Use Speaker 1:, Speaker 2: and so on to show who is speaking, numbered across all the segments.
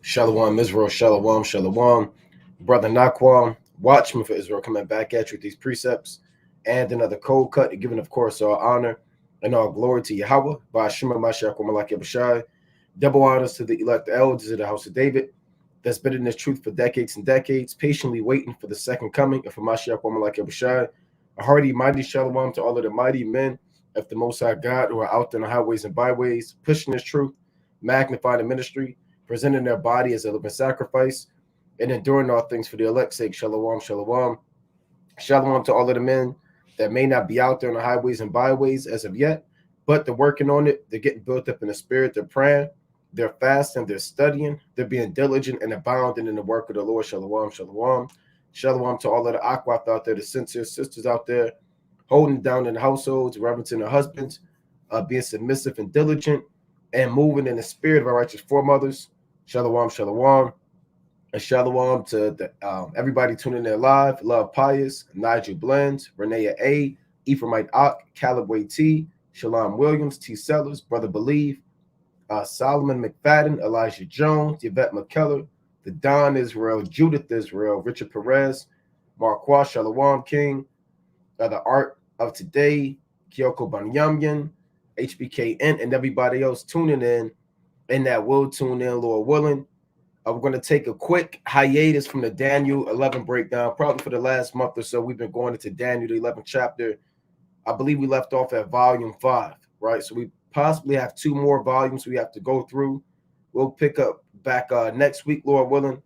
Speaker 1: Shalom, Israel, Shalom, Shalom. Brother Naquam, watchman for Israel, coming back at you with these precepts and another cold cut, giving, of course, all honor and all glory to Yahweh, by Shema Mashiach, Malak Bashai. Double honors to the elect elders of the house of David that's been in this truth for decades and decades, patiently waiting for the second coming of Mashiach, Malak Bashai. A hearty, mighty Shalom to all of the mighty men of the Most High God who are out there in the highways and byways, pushing this truth, magnifying the ministry, presenting their body as a living sacrifice, and enduring all things for the elect's sake. Shalom, shalom. Shalom to all of the men that may not be out there on the highways and byways as of yet, but they're working on it. They're getting built up in the spirit. They're praying. They're fasting. They're studying. They're being diligent and abounding in the work of the Lord. Shalom, shalom. Shalom to all of the Akwath out there, the sincere sisters out there, holding it down in the households, reverencing their husbands, being submissive and diligent, and moving in the spirit of our righteous foremothers. Shalom, shalom. And shalom to everybody tuning in live. Love Pius, Nigel Blends, Renee A, Ephraimite Ak, Callaway T, Shalom Williams, T Sellers, Brother Believe, Solomon McFadden, Elijah Jones, Yvette McKellar, the Don Israel, Judith Israel, Richard Perez, Marquaz Shalom King, the Art of Today, Kyoko Banyamyan, HBKN, and everybody else tuning in and that will tune in, Lord willing. We're going to take a quick hiatus from the Daniel 11 breakdown. Probably for the last month or so, we've been going into Daniel, the 11th chapter. I believe we left off at volume 5, right? So we possibly have 2 more volumes we have to go through. We'll pick up back next week, Lord willing,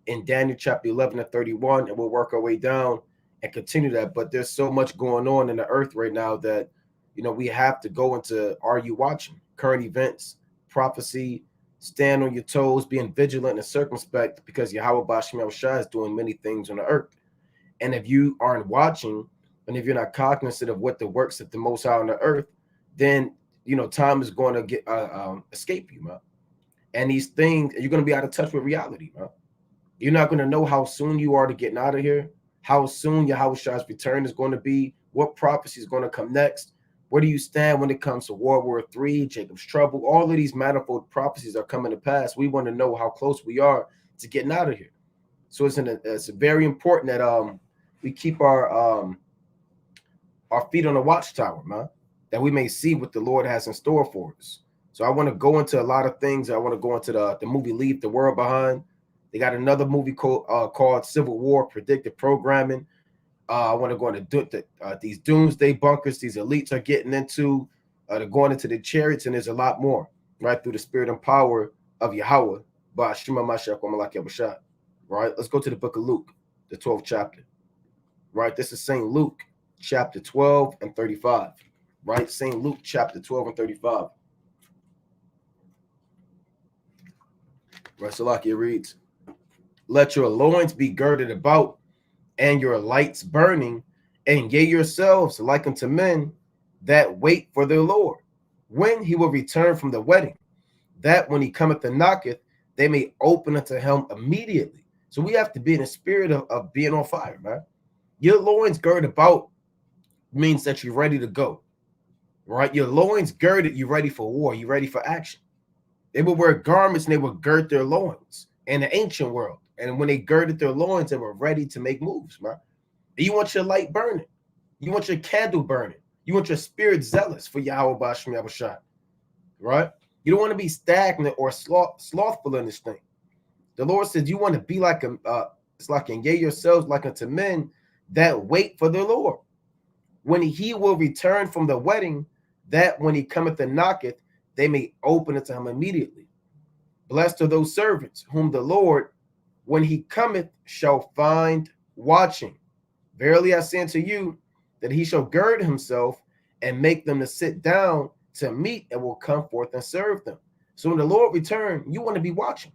Speaker 1: in Daniel chapter 11 and 31, and we'll work our way down and continue that. But there's so much going on in the earth right now that, we have to go into, are you watching? Current events, prophecy, stand on your toes, being vigilant and circumspect, because Yahweh Bashim Shai is doing many things on the earth. And if you aren't watching, and if you're not cognizant of what the works of the Most High on the earth, then time is going to get escape you, man. And these things, you're going to be out of touch with reality, man. You're not going to know how soon you are to getting out of here, how soon Yahweh Shai's return is going to be, what prophecy is going to come next. Where do you stand when it comes to World War III, Jacob's trouble? All of these manifold prophecies are coming to pass. We want to know how close we are to getting out of here. So it's very important that we keep our feet on the watchtower, man, that we may see what the Lord has in store for us. So I want to go into a lot of things. I want to go into the movie Leave the World Behind. They got another movie called Civil War Predictive Programming. I want to go into these doomsday bunkers these elites are getting into. They're going into the chariots, and there's a lot more, right, through the spirit and power of Yahweh. By Shema Mashiach Malak Bashai. Right? Let's go to the book of Luke, the 12th chapter. Right? This is St. Luke, chapter 12 and 35. Right? St. Luke, chapter 12 and 35. Right? Salakia reads, "Let your loins be girded about, and your lights burning, and ye yourselves like unto men that wait for their Lord, when he will return from the wedding, that when he cometh and knocketh, they may open unto him immediately." So we have to be in the spirit of being on fire, man. Your loins girded about means that you're ready to go, right? Your loins girded, you're ready for war, you're ready for action. They would wear garments and they would gird their loins in the ancient world. And when they girded their loins, they were ready to make moves, man. You want your light burning. You want your candle burning. You want your spirit zealous for Yahweh Bashim Yahushua, right? You don't want to be stagnant or slothful in this thing. The Lord says you want to be like it's like and ye yourselves like unto men that wait for the Lord, when he will return from the wedding, that when he cometh and knocketh, they may open it to him immediately. Blessed are those servants whom the Lord, when he cometh, shall find watching. Verily I say unto you, that he shall gird himself and make them to sit down to meat, and will come forth and serve them. So when the Lord return, you want to be watching,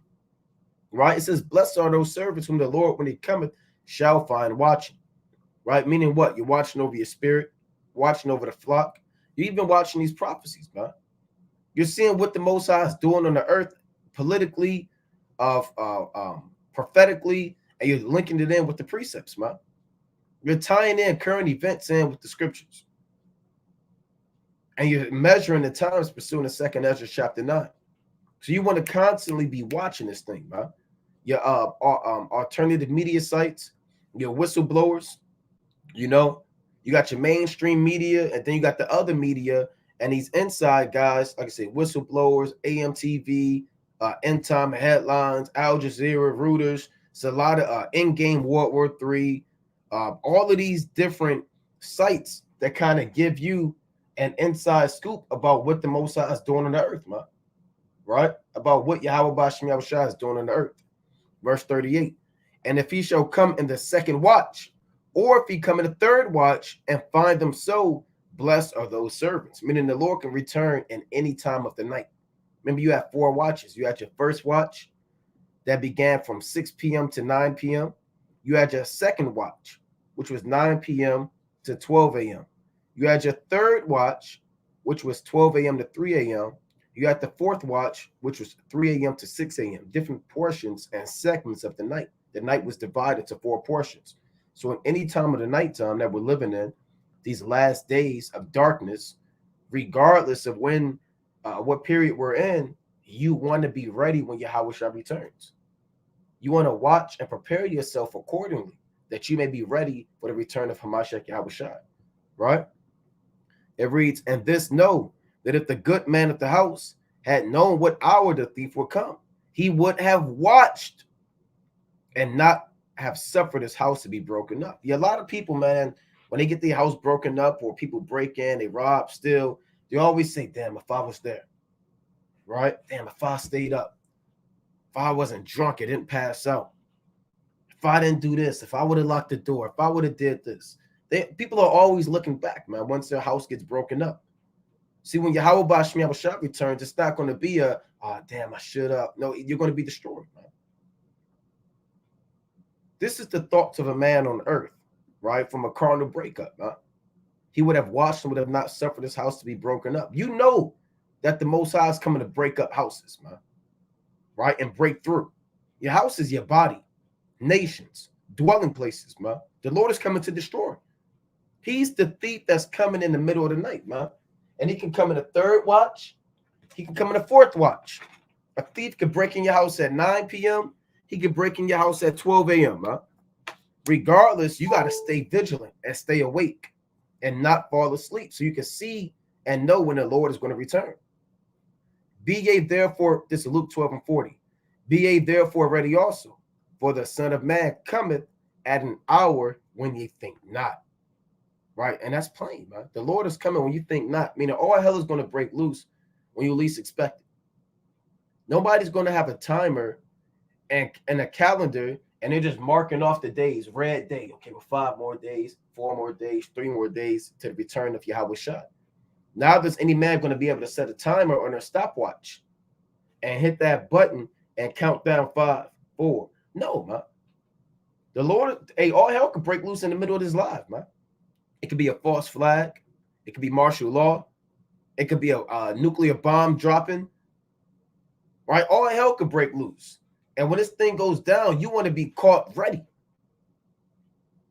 Speaker 1: right? It says, blessed are those servants whom the Lord, when he cometh, shall find watching, right? Meaning what? You're watching over your spirit, watching over the flock. You're even watching these prophecies, man. You're seeing what the Most High is doing on the earth politically, prophetically, and you're linking it in with the precepts, man. You're tying in current events in with the scriptures. And you're measuring the times pursuing the 2nd Ezra chapter 9. So you want to constantly be watching this thing, man. Your alternative media sites, your whistleblowers, you know, you got your mainstream media, and then you got the other media, and these inside guys, like I say, whistleblowers, AMTV, End Time Headlines, Al Jazeera, Reuters. It's a lot of in-game World War III, all of these different sites that kind of give you an inside scoop about what the Most High is doing on the earth, man. Right? About what Yahweh Bashim Yahushua is doing on the earth. Verse 38. And if he shall come in the second watch, or if he come in the third watch and find them so, blessed are those servants. Meaning the Lord can return in any time of the night. Remember, you have 4 watches. You had your first watch that began from 6 p.m. to 9 p.m. You had your second watch, which was 9 p.m. to 12 a.m. You had your third watch, which was 12 a.m. to 3 a.m. You had the fourth watch, which was 3 a.m. to 6 a.m., different portions and segments of the night. The night was divided to 4 portions. So in any time of the nighttime that we're living in, these last days of darkness, regardless of when, what period we're in, you want to be ready when Yahweh returns. You want to watch and prepare yourself accordingly, that you may be ready for the return of Hamashiach Yahweh, right? It reads, and this know, that if the good man of the house had known what hour the thief would come, he would have watched and not have suffered his house to be broken up. Yeah, a lot of people, man, when they get their house broken up or people break in, they rob, steal, they always say, damn, if I was there, right? Damn, if I stayed up, if I wasn't drunk, it didn't pass out. If I didn't do this, if I would have locked the door, if I would have did this. People are always looking back, man, once their house gets broken up. See, when Yahweh Bashim Yahushua returns, it's not going to be a, oh, damn, I should have. No, you're going to be destroyed, man. This is the thoughts of a man on earth, right? From a carnal breakup, man. He would have watched and would have not suffered his house to be broken up. You know that the Most High is coming to break up houses, man, right? And break through. Your house is your body, nations, dwelling places, man. The Lord is coming to destroy. He's the thief that's coming in the middle of the night, man. And he can come in the third watch. He can come in the fourth watch. A thief could break in your house at 9 p.m. He could break in your house at 12 a.m. Huh? Regardless, you got to stay vigilant and stay awake and not fall asleep so you can see and know when the Lord is going to return. Be ye therefore, this is Luke 12:40. Be ye therefore ready also, for the Son of Man cometh at an hour when ye think not. Right? And that's plain, man. The Lord is coming when you think not. Meaning all hell is going to break loose when you least expect it. Nobody's going to have a timer and a calendar, and they're just marking off the days, red day. Okay, well, 5 more days, 4 more days, 3 more days to the return of Yahweh Shah. Now there's any man going to be able to set a timer on their stopwatch and hit that button and count down 5, 4. No, man. The Lord, hey, all hell could break loose in the middle of this life, man. It could be a false flag. It could be martial law. It could be a nuclear bomb dropping. Right? All hell could break loose. And when this thing goes down, you want to be caught ready.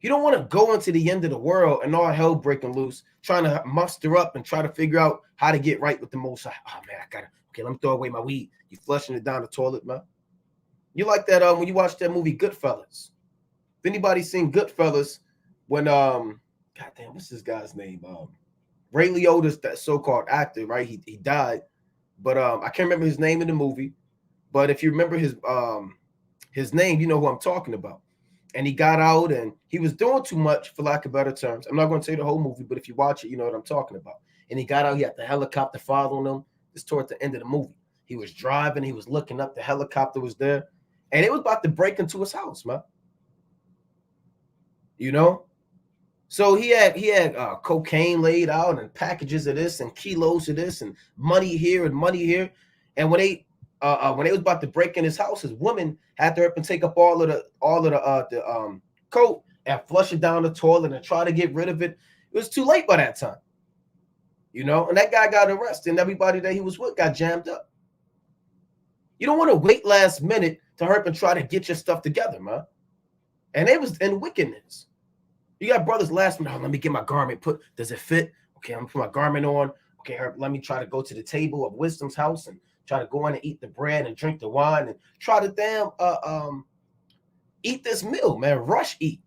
Speaker 1: You don't want to go into the end of the world and all hell breaking loose, trying to muster up and try to figure out how to get right with the Most High. Oh, man, let me throw away my weed. You flushing it down the toilet, man. You like that when you watch that movie Goodfellas. If anybody's seen Goodfellas, when goddamn, what's this guy's name? Ray Liotta's that so-called actor, right? He died, but I can't remember his name in the movie. But if you remember his name, you know who I'm talking about. And he got out and he was doing too much, for lack of better terms. I'm not going to say the whole movie, but if you watch it, you know what I'm talking about. And he got out, he had the helicopter following him. It's toward the end of the movie. He was driving, he was looking up, the helicopter was there, and it was about to break into his house, man. You know? So he had cocaine laid out and packages of this and kilos of this and money here and money here. And when they was about to break in his house, his woman had to hurry up and take up all of the coat and flush it down the toilet and try to get rid of it. It was too late by that time, you know. And that guy got arrested, and everybody that he was with got jammed up. You don't want to wait last minute to hurry up and try to get your stuff together, man. And it was in wickedness. You got brothers last minute. Oh, let me get my garment put. Does it fit? Okay, I'm gonna put my garment on. Okay, let me try to go to the table of wisdom's house and try to go in and eat the bread and drink the wine and try to eat this meal, man. Rush eat,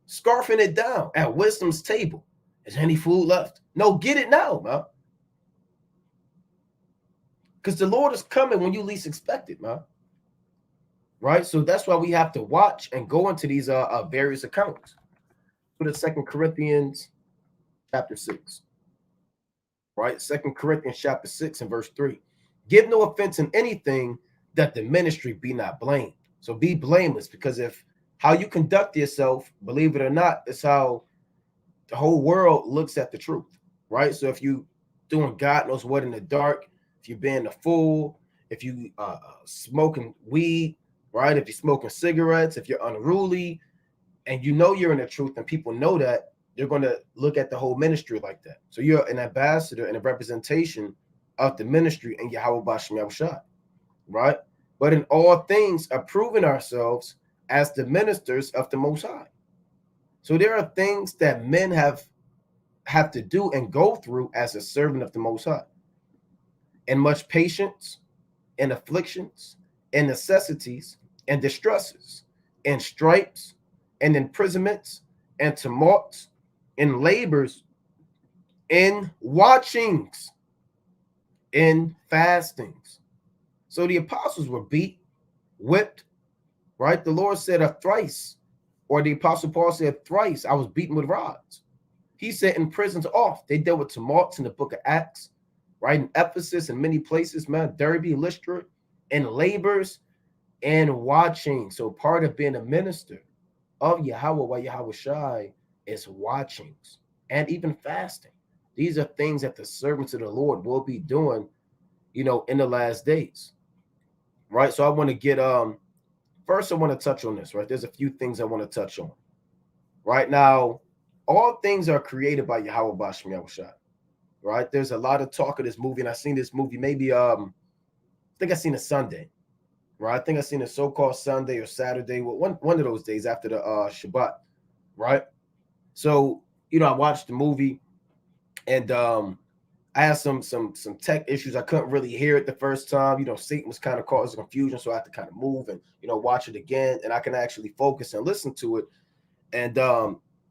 Speaker 1: scarfing it down at wisdom's table. Is there any food left? No, get it now, man. Because the Lord is coming when you least expect it, man. Right? So that's why we have to watch and go into these various accounts. For the 2 Corinthians chapter 6. Right? 2 Corinthians chapter 6 and verse 3. Give no offense in anything, that the ministry be not blamed. So be blameless, because if how you conduct yourself, believe it or not, is how the whole world looks at the truth. Right? So if you doing God knows what in the dark, if you're being a fool, if you smoking weed, right? If you're smoking cigarettes, if you're unruly, and you know you're in the truth, and people know that, they're going to look at the whole ministry like that. So you're an ambassador and a representation of the ministry in Yahweh Bashem Yahushua, right? But in all things, approving ourselves as the ministers of the Most High. So there are things that men have to do and go through as a servant of the Most High. And much patience, and afflictions, and necessities, and distresses, and stripes, and imprisonments, and tumults, and labors, and watchings, and fastings. So the apostles were beat, whipped, right? The Lord said thrice, or the apostle Paul said thrice, I was beaten with rods. He said in prisons oft. They dealt with tumults in the book of Acts, right? In Ephesus and many places, man, Derbe, Lystra, and labors and watching. So part of being a minister of Yahweh by Yahweh Shai is watchings and even fasting. These are things that the servants of the Lord will be doing, in the last days, right? So I want to get first I want to touch on this, right? There's a few things I want to touch on. Right now, all things are created by Yahweh Bashem Yahushua, right? There's a lot of talk of this movie, and I seen this movie maybe I think I seen it Sunday, right? I think I seen a so-called Sunday or Saturday, one of those days after the Shabbat, right? So I watched the movie, and I had some tech issues. I couldn't really hear it the first time. Satan was kind of causing confusion, so I had to kind of move and watch it again, and I can actually focus and listen to it. And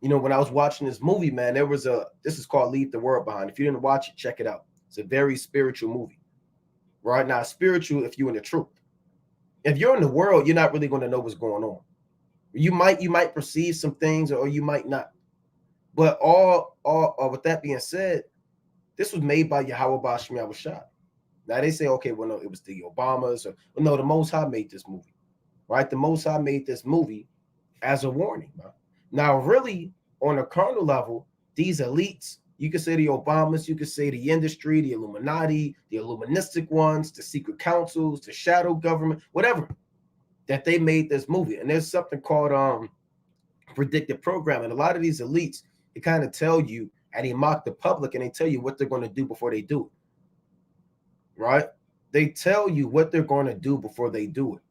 Speaker 1: when I was watching this movie, man, this is called Leave the World Behind. If you didn't watch it, check it out. It's a very spiritual movie, right? Now, spiritual if you're in the truth. If you're in the world, you're not really going to know what's going on. You might perceive some things, or you might not. But all with that being said, this was made by Yahweh Bashem Yahushua. Now they say, okay, well, no, it was the Obamas, no, the Most High made this movie, right? The Most High made this movie as a warning, bro. Now, really, on a carnal level, these elites, you could say the Obamas, you could say the industry, the Illuminati, the Illuministic ones, the secret councils, the shadow government, whatever, that they made this movie. And there's something called predictive programming. A lot of these elites, they kind of tell you, and they mock the public, and they tell you what they're going to do before they do it, right? They tell you what they're going to do before they do it.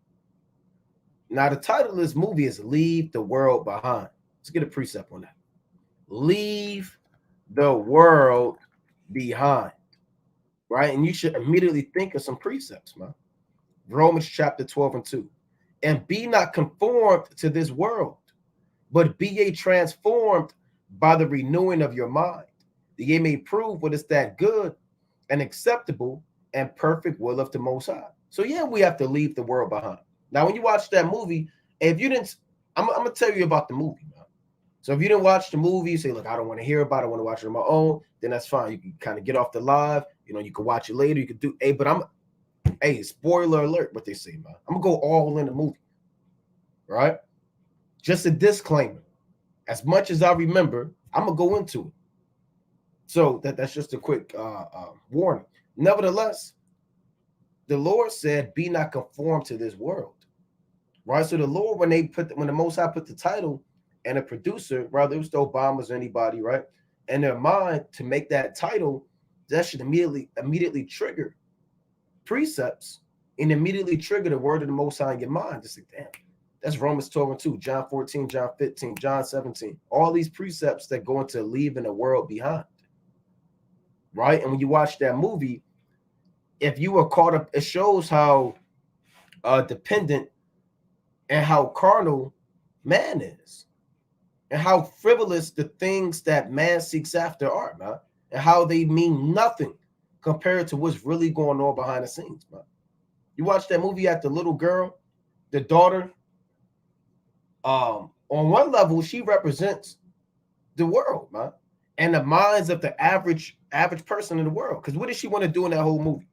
Speaker 1: Now, the title of this movie is Leave the World Behind. Let's get a precept on that. Leave the world behind, right? And you should immediately think of some precepts, man. Romans chapter 12 and 2. And be not conformed to this world, but be ye transformed by the renewing of your mind, that ye may prove what is that good and acceptable and perfect will of the Most High. So yeah, we have to leave the world behind. Now, when you watch that movie, if you didn't, I'm gonna tell you about the movie, man. So if you didn't watch the movie, you say, look, I don't want to hear about it, I want to watch it on my own, then that's fine. You can kind of get off the live, you can watch it later. You can do, spoiler alert, what they say, man. I'm gonna go all in the movie, right? Just a disclaimer. As much as I remember, I'm gonna go into it. So that's just a quick warning. Nevertheless, the Lord said, "Be not conformed to this world." Right. So the Lord, when the Most High put the title and a producer, whether it was the Obamas or anybody, right, in their mind to make that title, that should immediately trigger precepts and immediately trigger the word of the Most High in your mind. Just like, damn. That's Romans 12 and 2, John 14, John 15, John 17. All these precepts that go into leaving the world behind. Right? And when you watch that movie, if you were caught up, it shows how dependent and how carnal man is, and how frivolous the things that man seeks after are, man, and how they mean nothing compared to what's really going on behind the scenes, man. You watch that movie at the little girl, the daughter. On one level, she represents the world, man, and the minds of the average person in the world. Because what did she want to do in that whole movie?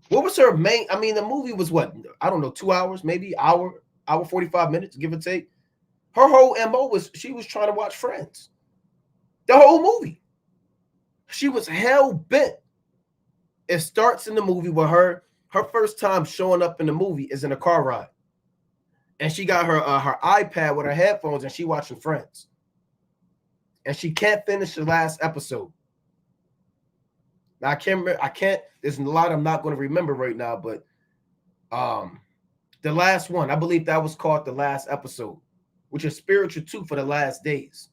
Speaker 1: What was her main? I mean, the movie was what? I don't know, 2 hours, maybe hour 45 minutes, give or take. Her whole MO was she was trying to watch Friends. The whole movie. She was hell bent. It starts in the movie with her first time showing up in the movie is in a car ride. And she got her iPad with her headphones and she watching Friends. And she can't finish the last episode. Now I can't, there's a lot I'm not going to remember right now, but the last one, I believe that was called The Last Episode, which is spiritual too for the last days.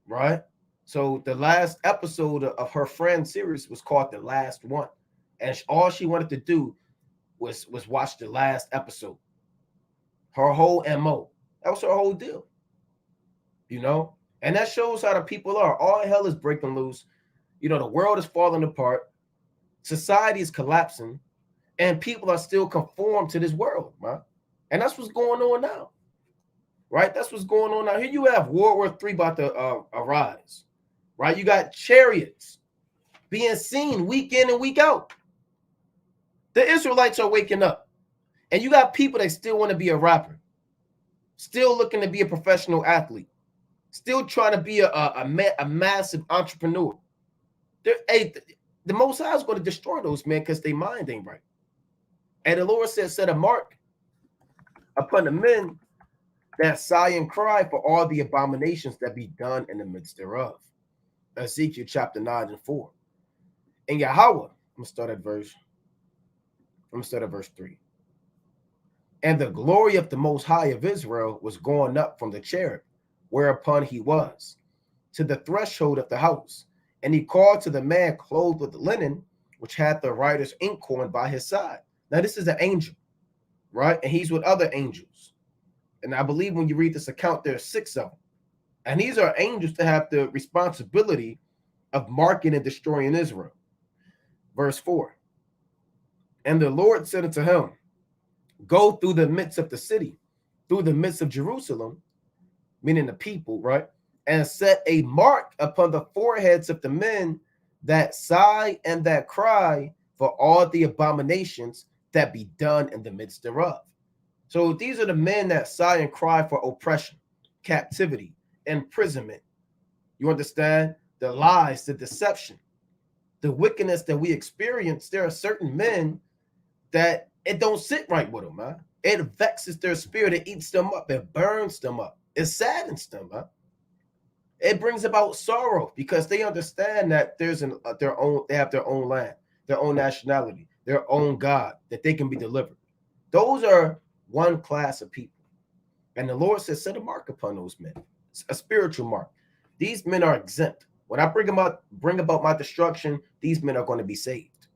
Speaker 1: Right? So the last episode of her Friends series was called The Last One. And all she wanted to do was watch the last episode. Her whole MO. That was her whole deal. You know? And that shows how the people are. All hell is breaking loose. You know, the world is falling apart. Society is collapsing. And people are still conformed to this world, man. And that's what's going on now. Right? That's what's going on now. Here you have World War III about to arise. Right? You got chariots being seen week in and week out. The Israelites are waking up. And you got people that still want to be a rapper. Still looking to be a professional athlete. Still trying to be a massive entrepreneur. The Most High is going to destroy those men because their mind ain't right. And the Lord said, set a mark upon the men that sigh and cry for all the abominations that be done in the midst thereof. Ezekiel chapter 9 and 4. And Yahweh, I'm going to start at verse 3. And the glory of the Most High of Israel was going up from the cherub, whereupon he was, to the threshold of the house. And he called to the man clothed with linen, which had the writer's inkhorn by his side. Now, this is an angel, right? And he's with other angels. And I believe when you read this account, there are 6 of them. And these are angels that have the responsibility of marking and destroying Israel. Verse 4. And the Lord said unto him, go through the midst of the city, through the midst of Jerusalem, meaning the people, right? And set a mark upon the foreheads of the men that sigh and that cry for all the abominations that be done in the midst thereof. So these are the men that sigh and cry for oppression, captivity, imprisonment. You understand? The lies, the deception, the wickedness that we experience. There are certain men that it don't sit right with them, man. It vexes their spirit. It eats them up. It burns them up. It saddens them, man. It brings about sorrow because they understand that there's they have their own land, their own nationality, their own God, that they can be delivered. Those are one class of people. And the Lord says, set a mark upon those men, a spiritual mark. These men are exempt. When I bring about my destruction, these men are going to be saved.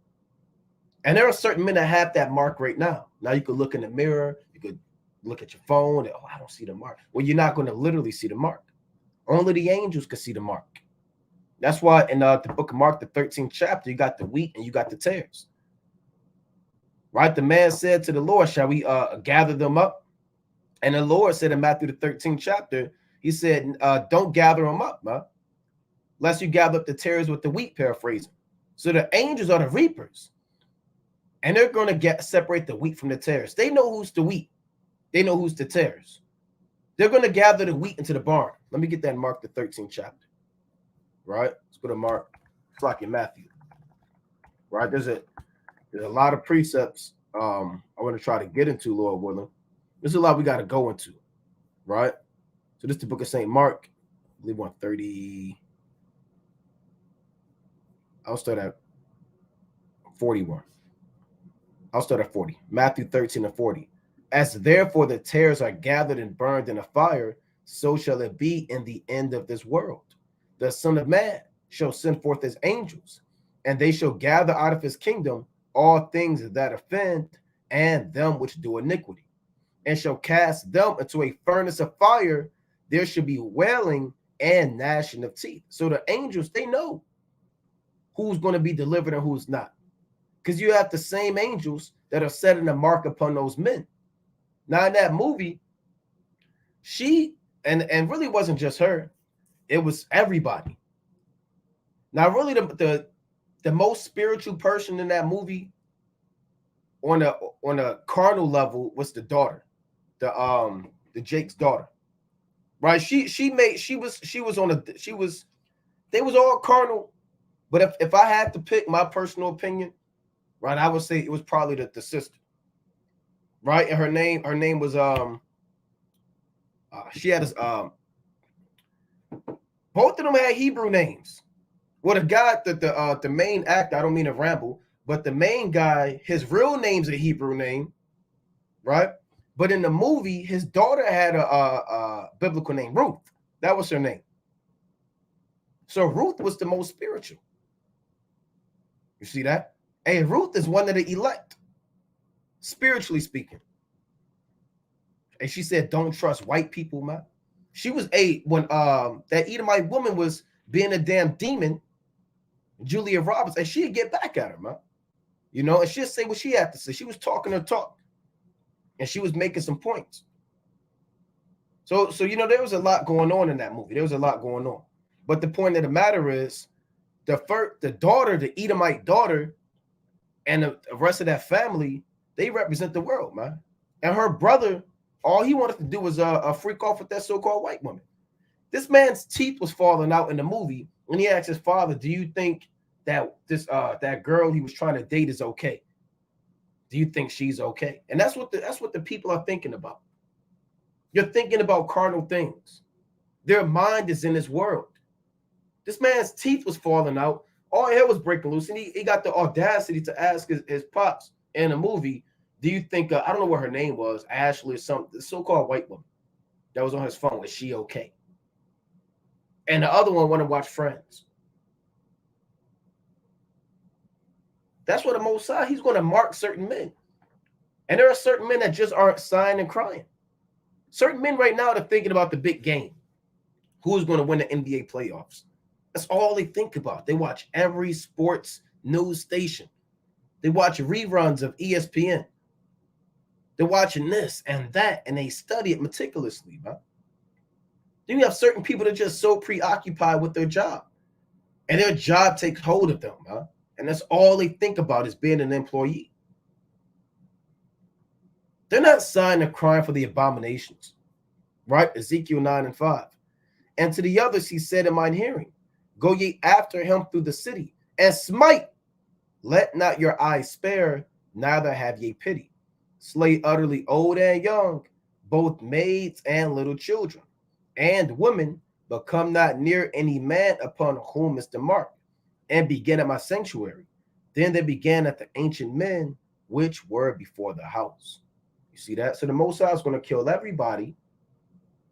Speaker 1: And there are certain men that have that mark right now. Now you could look in the mirror, you could look at your phone, and, oh, I don't see the mark. Well, you're not going to literally see the mark. Only the angels could see the mark. That's why in the book of Mark, the 13th chapter, you got the wheat and you got the tares. Right? The man said to the Lord, shall we gather them up? And the Lord said in Matthew, the 13th chapter, he said, don't gather them up, man, lest you gather up the tares with the wheat, paraphrasing. So the angels are the reapers. And they're going to separate the wheat from the tares. They know who's the wheat. They know who's the tares. They're going to gather the wheat into the barn. Let me get that in Mark, the 13th chapter. Right? Let's go to Mark. It's like in Matthew. Right? There's a lot of precepts I want to try to get into, Lord willing. There's a lot we got to go into. Right? So this is the book of St. Mark. I believe 130. I'll start at 41. I'll start at 40. Matthew 13 and 40. As therefore the tares are gathered and burned in a fire, so shall it be in the end of this world. The Son of Man shall send forth his angels, and they shall gather out of his kingdom all things that offend, and them which do iniquity, and shall cast them into a furnace of fire. There should be wailing and gnashing of teeth. So the angels, they know who's going to be delivered and who's not. Because you have the same angels that are setting a mark upon those men. Now, in that movie, she, and really wasn't just her, it was everybody. Now, really, the most spiritual person in that movie on a carnal level was the daughter, the Jake's daughter. Right? They was all carnal, but if I had to pick my personal opinion, right, I would say it was probably the sister. Right? And her name was she had this both of them had Hebrew names. Well, the guy, the main actor, I don't mean to ramble, but the main guy, his real name's a Hebrew name, right? But in the movie, his daughter had a biblical name, Ruth. That was her name. So Ruth was the most spiritual. You see that? And Ruth is one of the elect, spiritually speaking. And she said, "Don't trust white people, man." She was when that Edomite woman was being a damn demon, Julia Roberts, and she'd get back at her, man. You know, and she'd say what she had to say. She was talking her talk, and she was making some points. So you know, there was a lot going on in that movie. There was a lot going on. But the point of the matter is, the daughter, the Edomite daughter, and the rest of that family, they represent the world, man. And her brother, all he wanted to do was freak off with that so-called white woman. This man's teeth was falling out in the movie, and he asked his father, "Do you think that that girl he was trying to date is okay? Do you think she's okay?" And that's what the people are thinking about. You're thinking about carnal things. Their mind is in this world. This man's teeth was falling out. All hell was breaking loose, and he got the audacity to ask his pops in a movie, "Do you think I don't know what her name was, Ashley or something, the so-called white woman that was on his phone, is she okay?" And the other one wanted to watch Friends. That's what the Most High, he's going to mark certain men. And there are certain men that just aren't sighing and crying. Certain men right now are thinking about the big game. Who's going to win the NBA playoffs? That's all they think about. They watch every sports news station. They watch reruns of ESPN. They're watching this and that, and they study it meticulously, man. Then you have certain people that are just so preoccupied with their job, and their job takes hold of them, man. And that's all they think about is being an employee. They're not sighing and crying for the abominations, right? Ezekiel 9:5. And to the others he said in mine hearing, "Go ye after him through the city, and smite. Let not your eyes spare, neither have ye pity. Slay utterly old and young, both maids and little children, and women, but come not near any man upon whom is the mark, and begin at my sanctuary." Then they began at the ancient men which were before the house. You see that? So the Most High is going to kill everybody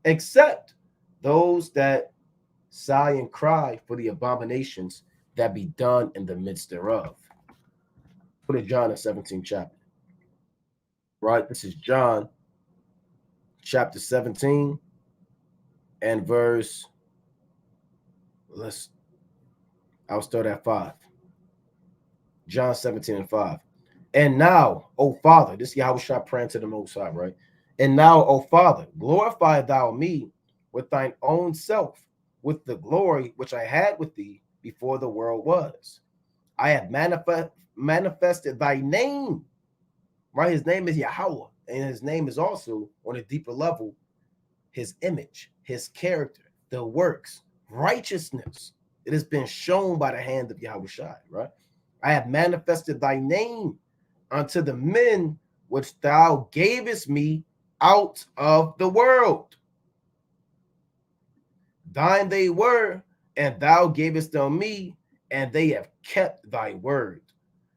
Speaker 1: except those that sigh and cry for the abominations that be done in the midst thereof. Put it John the 17th chapter. Right? This is John chapter 17 and verse, I'll start at 5. John 17:5. And now, O Father, this is Yahweh praying to the Most High, right? And now, O Father, glorify thou me with thine own self, with the glory which I had with thee before the world was. I have manifested thy name, right? His name is Yahweh, and his name is also, on a deeper level, his image, his character, the works, righteousness. It has been shown by the hand of Yahweh Shai, right? I have manifested thy name unto the men which thou gavest me out of the world. Thine they were, and thou gavest them me, and they have kept thy word.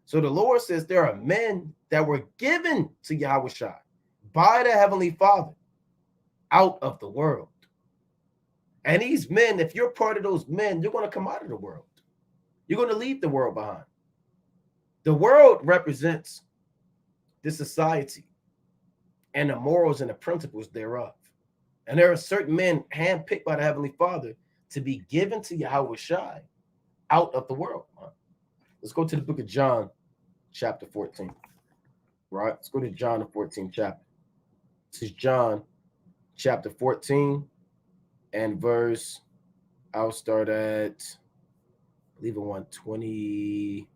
Speaker 1: So the Lord says there are men that were given to Yahweh Shai by the Heavenly Father out of the world. And these men, if you're part of those men, you're going to come out of the world. You're going to leave the world behind. The world represents the society and the morals and the principles thereof. And there are certain men handpicked by the Heavenly Father to be given to Yahweh Shai out of the world. Let's go to the book of John, chapter 14. Right? Let's go to John, the 14th chapter. This is John, chapter 14, and verse, I'll start at, I believe, 120.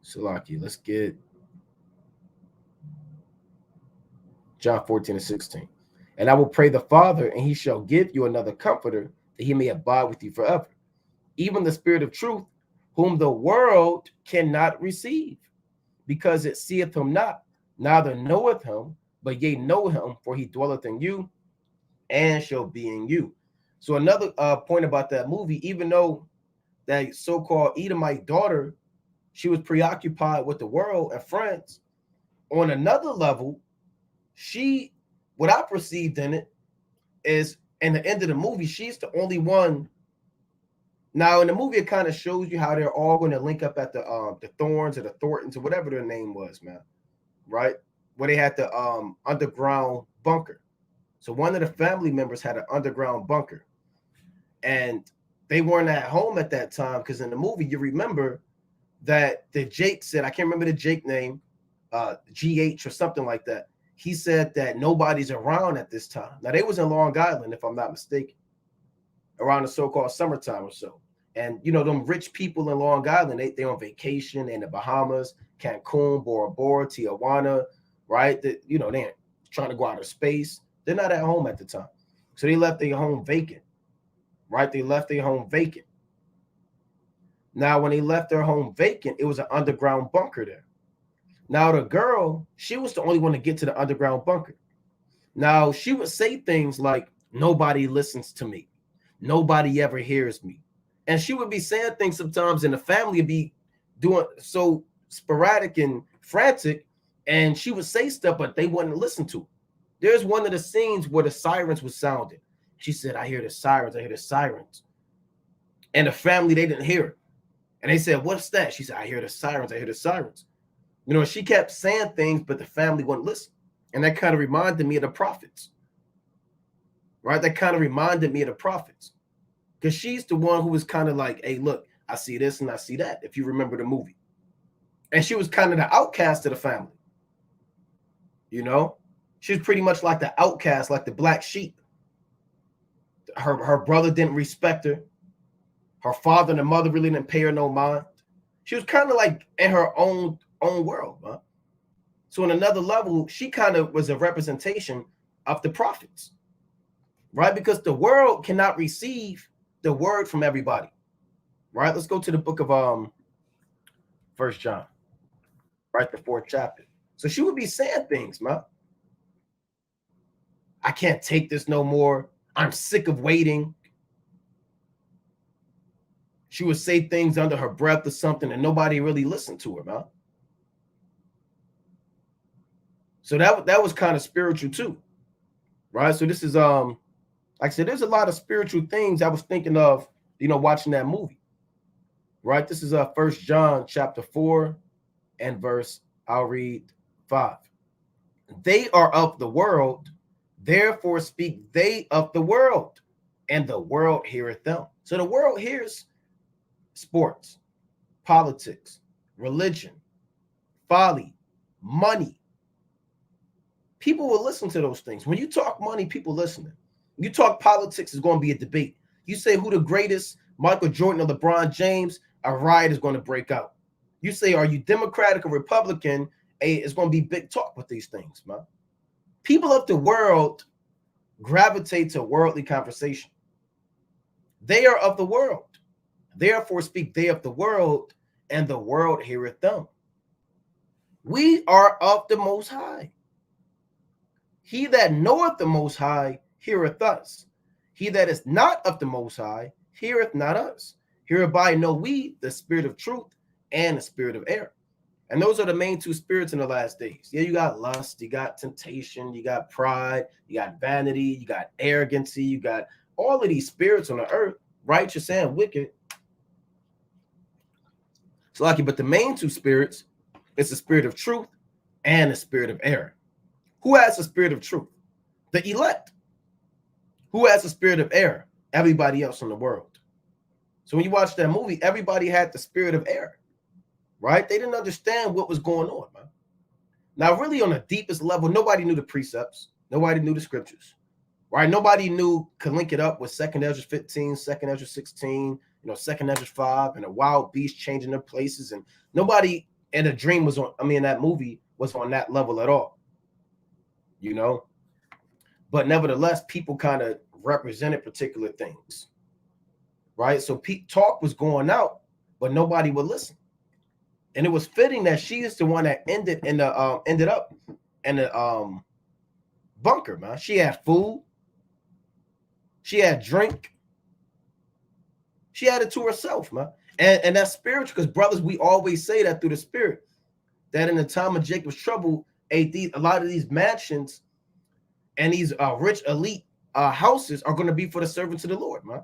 Speaker 1: Salaki, let's get John 14 and 16. And I will pray the Father, and he shall give you another comforter, that he may abide with you forever. Even the Spirit of truth, whom the world cannot receive, because it seeth him not, neither knoweth him, but ye know him, for he dwelleth in you, and shall be in you. So another point about that movie, even though that so-called Edomite daughter, she was preoccupied with the world and friends, on another level, what I perceived in it is, in the end of the movie, she's the only one. Now, in the movie, it kind of shows you how they're all going to link up at the Thorns or the Thorntons or whatever their name was, man. Right? Where they had the underground bunker. So one of the family members had an underground bunker. And they weren't at home at that time, because in the movie, you remember that the Jake said, I can't remember the Jake name, GH or something like that. He said that nobody's around at this time. Now, they was in Long Island, if I'm not mistaken, around the so-called summertime or so. And, you know, them rich people in Long Island, they on vacation in the Bahamas, Cancun, Bora Bora, Tijuana, right? They ain't trying to go out of space. They're not at home at the time. So they left their home vacant, right? They left their home vacant. Now, when they left their home vacant, it was an underground bunker there. Now, the girl, she was the only one to get to the underground bunker. Now, she would say things like, nobody listens to me. Nobody ever hears me. And she would be saying things sometimes, and the family would be doing so sporadic and frantic, and she would say stuff, but they wouldn't listen to her. There's one of the scenes where the sirens were sounding. She said, I hear the sirens, I hear the sirens. And the family, they didn't hear it. And they said, what's that? She said, I hear the sirens, I hear the sirens. You know, she kept saying things, but the family wouldn't listen. And that kind of reminded me of the prophets. Right? That kind of reminded me of the prophets. Because she's the one who was kind of like, hey, look, I see this and I see that, if you remember the movie. And she was kind of the outcast of the family. You know? She was pretty much like the outcast, like the black sheep. Her brother didn't respect her. Her father and her mother really didn't pay her no mind. She was kind of like in her own world. Huh? So on another level, she kind of was a representation of the prophets. Right? Because the world cannot receive the word from everybody. Right? Let's go to the book of 1 John. Right? The 4th chapter. So she would be saying things, man. I can't take this no more. I'm sick of waiting. She would say things under her breath or something, and nobody really listened to her, man. So that was kind of spiritual too. Right? So this is like I said, there's a lot of spiritual things I was thinking of, watching that movie. Right? This is 1 John chapter 4 and verse, I'll read 5. They are of the world, therefore speak they of the world, and the world heareth them. So the world hears sports, politics, religion, folly, money. People will listen to those things. When you talk money, people listening. You talk politics, it's going to be a debate. You say who the greatest, Michael Jordan or LeBron James, a riot is going to break out. You say, are you Democratic or Republican? It's going to be big talk with these things, man. People of the world gravitate to worldly conversation. They are of the world. Therefore speak they of the world, and the world heareth them. We are of the Most High. He that knoweth the Most High heareth us. He that is not of the Most High heareth not us. Hereby know we the spirit of truth and the spirit of error. And those are the main two spirits in the last days. Yeah, you got lust, you got temptation, you got pride, you got vanity, you got arrogancy, you got all of these spirits on the earth, righteous and wicked. So lucky, but the main two spirits is the spirit of truth and the spirit of error. Who has the spirit of truth? The elect. Who has the spirit of error? Everybody else in the world. So when you watch that movie, everybody had the spirit of error, right? They didn't understand what was going on, man. Now, really on the deepest level, nobody knew the precepts. Nobody knew the scriptures, right? Nobody could link it up with 2nd Ezra 15, 2nd Ezra 16, 2nd Ezra 5, and the wild beasts changing their places. And nobody in a dream that movie was on that level at all, But nevertheless, people kind of represented particular things, right? So talk was going out, but nobody would listen. And it was fitting that she is the one that ended up in the bunker, man. She had food, she had drink, she had it to herself, man. And that's spiritual, because brothers, we always say that through the spirit, that in the time of Jacob's trouble, a lot of these mansions and these rich elite houses are going to be for the servants of the Lord, man.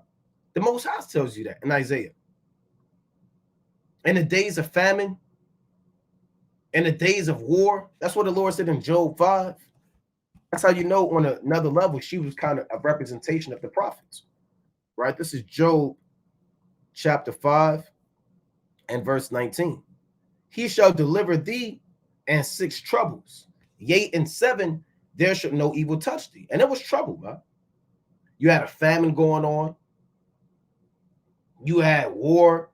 Speaker 1: The Most High tells you that in Isaiah. In the days of famine, in the days of war, that's what the Lord said in Job 5. That's how you know on another level, she was kind of a representation of the prophets, right? This is Job chapter 5 and verse 19. He shall deliver thee in 6 troubles. Yea, in 7, there should no evil touch thee. And it was trouble, man. You had a famine going on. You had war.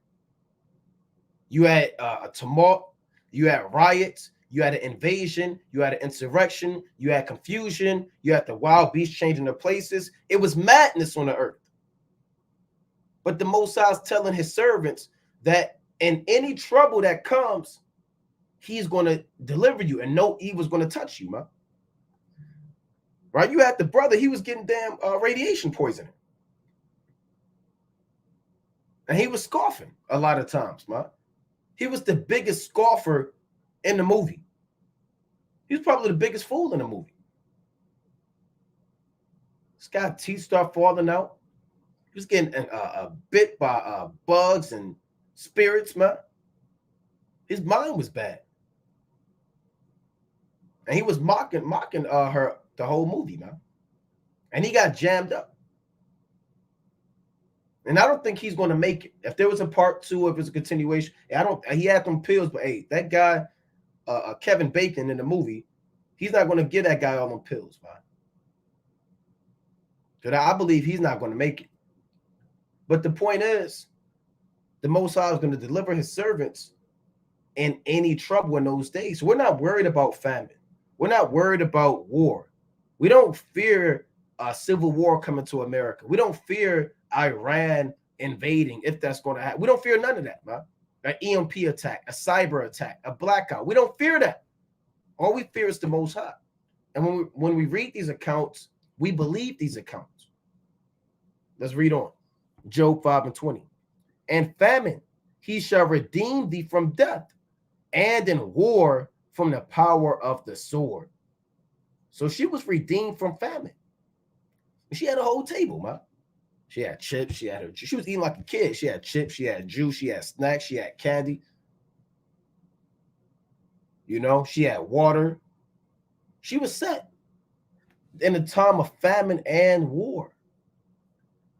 Speaker 1: You had a tumult. You had riots. You had an invasion. You had an insurrection. You had confusion. You had the wild beasts changing their places. It was madness on the earth. But the Most High is telling his servants that in any trouble that comes, he's going to deliver you and no evil is going to touch you, man. Right? You had the brother, he was getting damn radiation poisoning. And he was scoffing a lot of times, man. He was the biggest scoffer in the movie. He was probably the biggest fool in the movie. This guy's teeth start falling out. He was getting bit by bugs and spirits, man. His mind was bad. And he was mocking her the whole movie, man. And he got jammed up. And I don't think he's going to make it. If there was a part 2, if it's a continuation, he had them pills, but hey, that guy, Kevin Bacon in the movie, he's not going to give that guy all them pills, man. Because I believe he's not going to make it. But the point is, the Most High is going to deliver his servants in any trouble in those days. So we're not worried about famine. We're not worried about war. We don't fear a civil war coming to America. We don't fear Iran invading, if that's going to happen. We don't fear none of that, man. An EMP attack, a cyber attack, a blackout. We don't fear that. All we fear is the Most High. And when we read these accounts, we believe these accounts. Let's read on. Job 5 and 20. And famine, he shall redeem thee from death, and in war from the power of the sword. So she was redeemed from famine. She had a whole table, man. She had chips. She was eating like a kid. She had chips. She had juice. She had snacks. She had candy. She had water. She was set in a time of famine and war.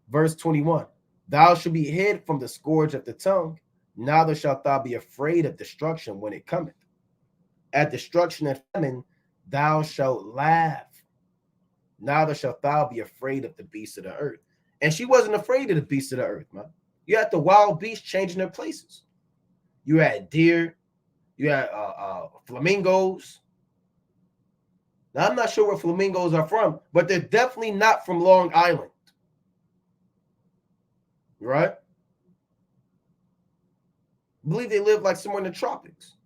Speaker 1: Verse 21. Thou shalt be hid from the scourge of the tongue, neither shalt thou be afraid of destruction when it cometh. At destruction and famine, thou shalt laugh. Neither shalt thou be afraid of the beasts of the earth. And she wasn't afraid of the beasts of the earth, man. You had the wild beasts changing their places. You had deer. You had flamingos. Now, I'm not sure where flamingos are from, but they're definitely not from Long Island. Right? I believe they live like somewhere in the tropics.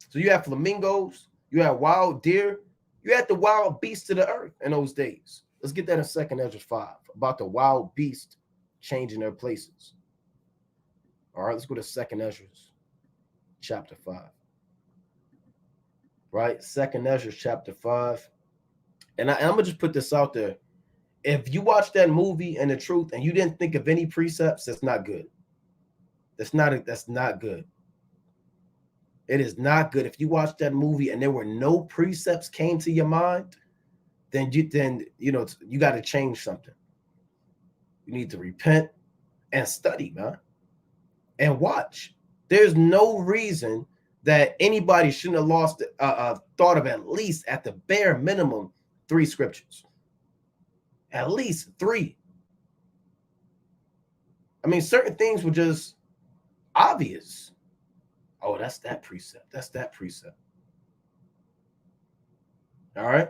Speaker 1: So you have flamingos, you have wild deer, you had the wild beasts of the earth in those days. Let's get that in 2nd Ezra 5 about the wild beast changing their places. All right, let's go to 2nd Ezra chapter 5. Right? 2nd Ezra chapter 5. And I'm going to just put this out there. If you watch that movie and the truth and you didn't think of any precepts, that's not good. That's not good. It is not good. If you watch that movie and there were no precepts came to your mind, then you got to change something. You need to repent and study, man, and watch. There's no reason that anybody shouldn't have lost thought of at least, at the bare minimum, 3 scriptures. At least 3. I mean, certain things were just obvious. Oh, that's that precept. That's that precept. All right.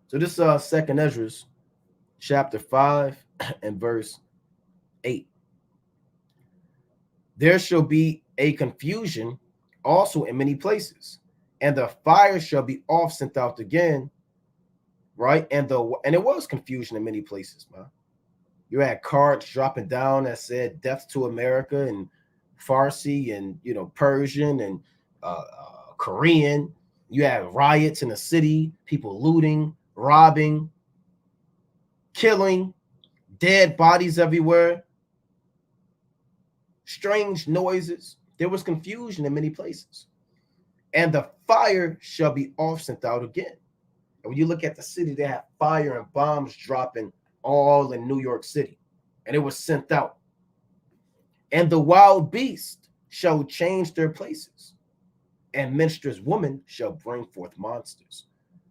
Speaker 1: So this Second Ezra, chapter 5 and verse 8. There shall be a confusion also in many places, and the fire shall be off sent out again. Right. And it was confusion in many places, man. You had cards dropping down that said death to America and Farsi and, Persian and Korean. You had riots in the city, people looting, robbing, killing, dead bodies everywhere, strange noises. There was confusion in many places. And the fire shall be off sent out again. And when you look at the city, they have fire and bombs dropping all in New York City. And it was sent out. And the wild beast shall change their places, and minstrel's woman shall bring forth monsters.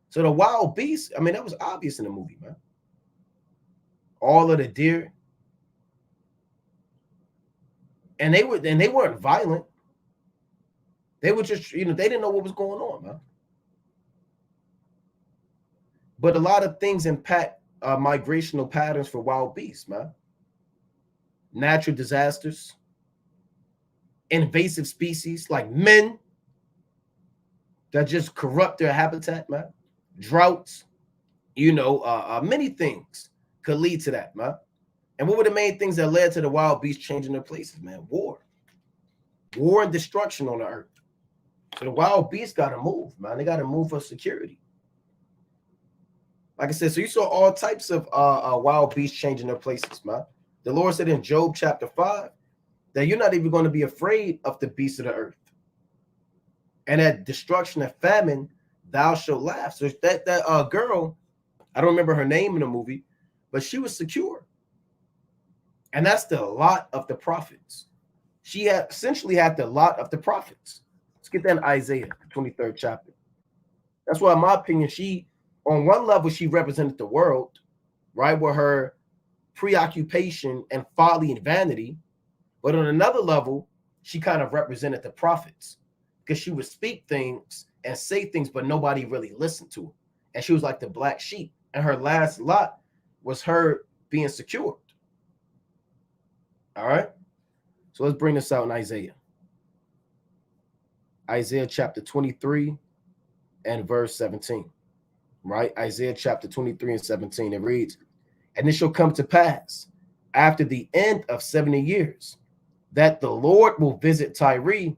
Speaker 1: So the wild beast, I mean, that was obvious in the movie, man. All of the deer. And they weren't violent. They were just, they didn't know what was going on, man. But a lot of things impact migrational patterns for wild beasts, man. Natural disasters, invasive species like men that just corrupt their habitat, man. Droughts, many things could lead to that, man. And what were the main things that led to the wild beasts changing their places, man? War and destruction on the earth. So the wild beasts got to move, man. They got to move for security. Like I said, so you saw all types of wild beasts changing their places, man. The Lord said in Job chapter 5 that you're not even going to be afraid of the beasts of the earth. And at destruction and famine, thou shalt laugh. So that girl, I don't remember her name in the movie, but she was secure. And that's the lot of the prophets. She essentially had the lot of the prophets. Let's get that in Isaiah, 23rd chapter. That's why, in my opinion, on one level, she represented the world, right, with her preoccupation and folly and vanity. But on another level, she kind of represented the prophets, because she would speak things and say things, but nobody really listened to her. And she was like the black sheep. And her last lot was her being secured. All right. So let's bring this out in Isaiah. Isaiah chapter 23 and verse 17. Right? Isaiah chapter 23 and 17. It reads, and it shall come to pass after the end of 70 years that the Lord will visit Tyre,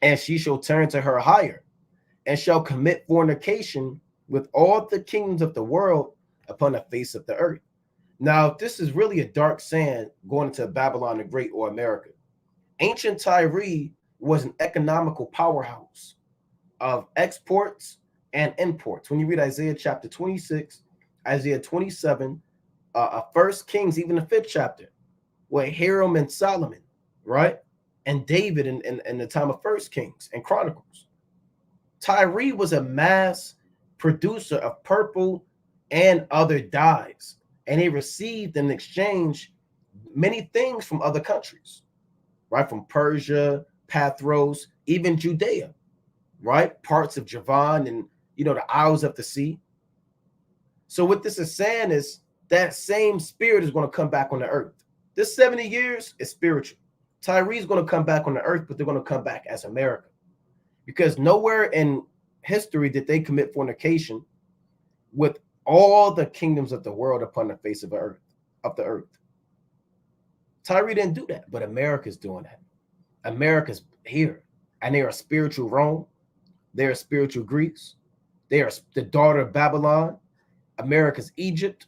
Speaker 1: and she shall turn to her hire, and shall commit fornication with all the kingdoms of the world upon the face of the earth. Now, this is really a dark saying going into Babylon the Great or America. Ancient Tyre was an economical powerhouse of exports and imports. When you read Isaiah chapter 26, Isaiah 27, 1 Kings, even the 5th chapter, with Hiram and Solomon, right? And David in the time of 1 Kings and Chronicles. Tyre was a mass producer of purple and other dyes, and he received in exchange many things from other countries, right? From Persia, Pathros, even Judea, right? Parts of Javan and, the Isles of the Sea. So what this is saying is that same spirit is going to come back on the earth. This 70 years is spiritual. Tyre is going to come back on the earth, but they're going to come back as America, because nowhere in history did they commit fornication with all the kingdoms of the world upon the face of the earth. Tyre didn't do that, but America's doing that. America's here, and they are spiritual Rome. They are spiritual Greece. They are the daughter of Babylon. America's Egypt,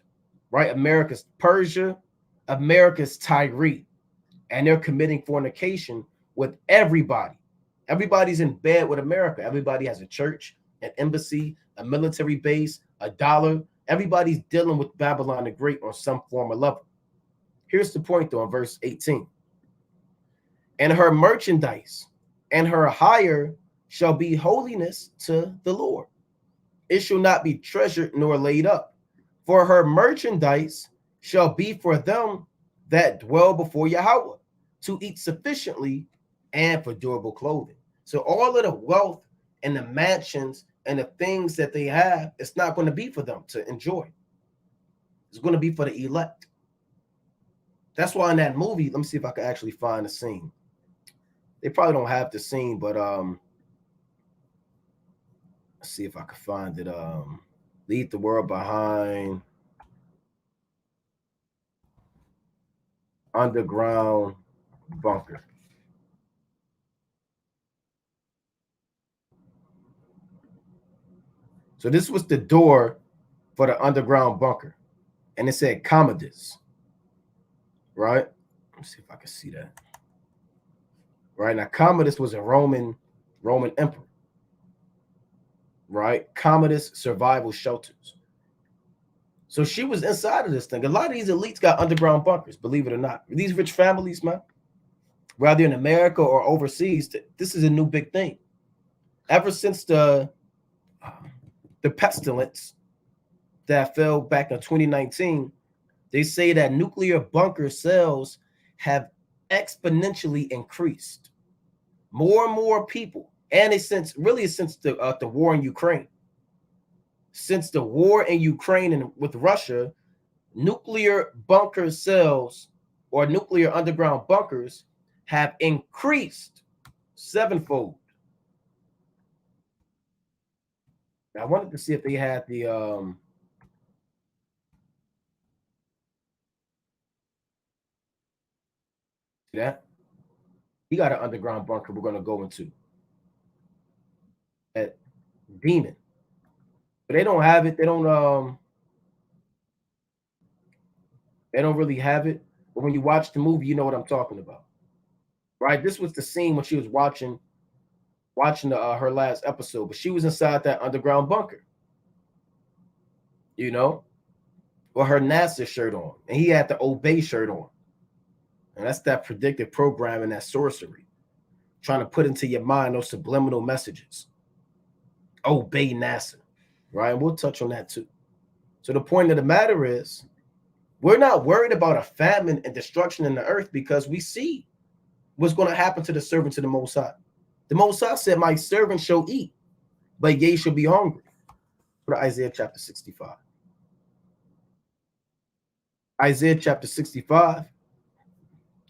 Speaker 1: right? America's Persia. America's Tyre. and they're committing fornication with everybody. Everybody's in bed with America. Everybody has a church, an embassy, a military base, a dollar. Everybody's dealing with Babylon the Great on some form or level. Here's the point, though, in verse 18. And her merchandise and her hire shall be holiness to the Lord. It shall not be treasured nor laid up. For her merchandise shall be for them that dwell before Yahweh, to eat sufficiently and for durable clothing. So all of the wealth and the mansions and the things that they have, it's not going to be for them to enjoy. It's going to be for the elect. That's why in that movie, let me see if I can actually find the scene. They probably don't have the scene, but let's see if I can find it. Leave the world behind. Underground bunker. So this was the door for the underground bunker, and it said Commodus. Right? Let's see if I can see that. Right now, Commodus was a Roman emperor. Right? Commodus survival shelters. So she was inside of this thing. A lot of these elites got underground bunkers, believe it or not. These rich families, man, whether in America or overseas, this is a new big thing. Ever since the pestilence that fell back in 2019, they say that nuclear bunker sales have exponentially increased. More and more people, and it's since the war in Ukraine. Since the war in Ukraine and with Russia, nuclear bunker sales or nuclear underground bunkers have increased sevenfold. I wanted to see if they had the that he got an underground bunker we're going to go into at Demon, but they don't have it. They don't really have it. But when you watch the movie, you know what I'm talking about, right? This was the scene when she was watching her last episode, but she was inside that underground bunker, you know, with her NASA shirt on, and he had the Obey shirt on, and that's that predictive programming, that sorcery, trying to put into your mind those subliminal messages. Obey NASA, right? And we'll touch on that too. So the point of the matter is, we're not worried about a famine and destruction in the earth because we see what's going to happen to the servants of the Most High. The Most High said, my servant shall eat, but ye shall be hungry. Go to Isaiah chapter 65. Isaiah chapter 65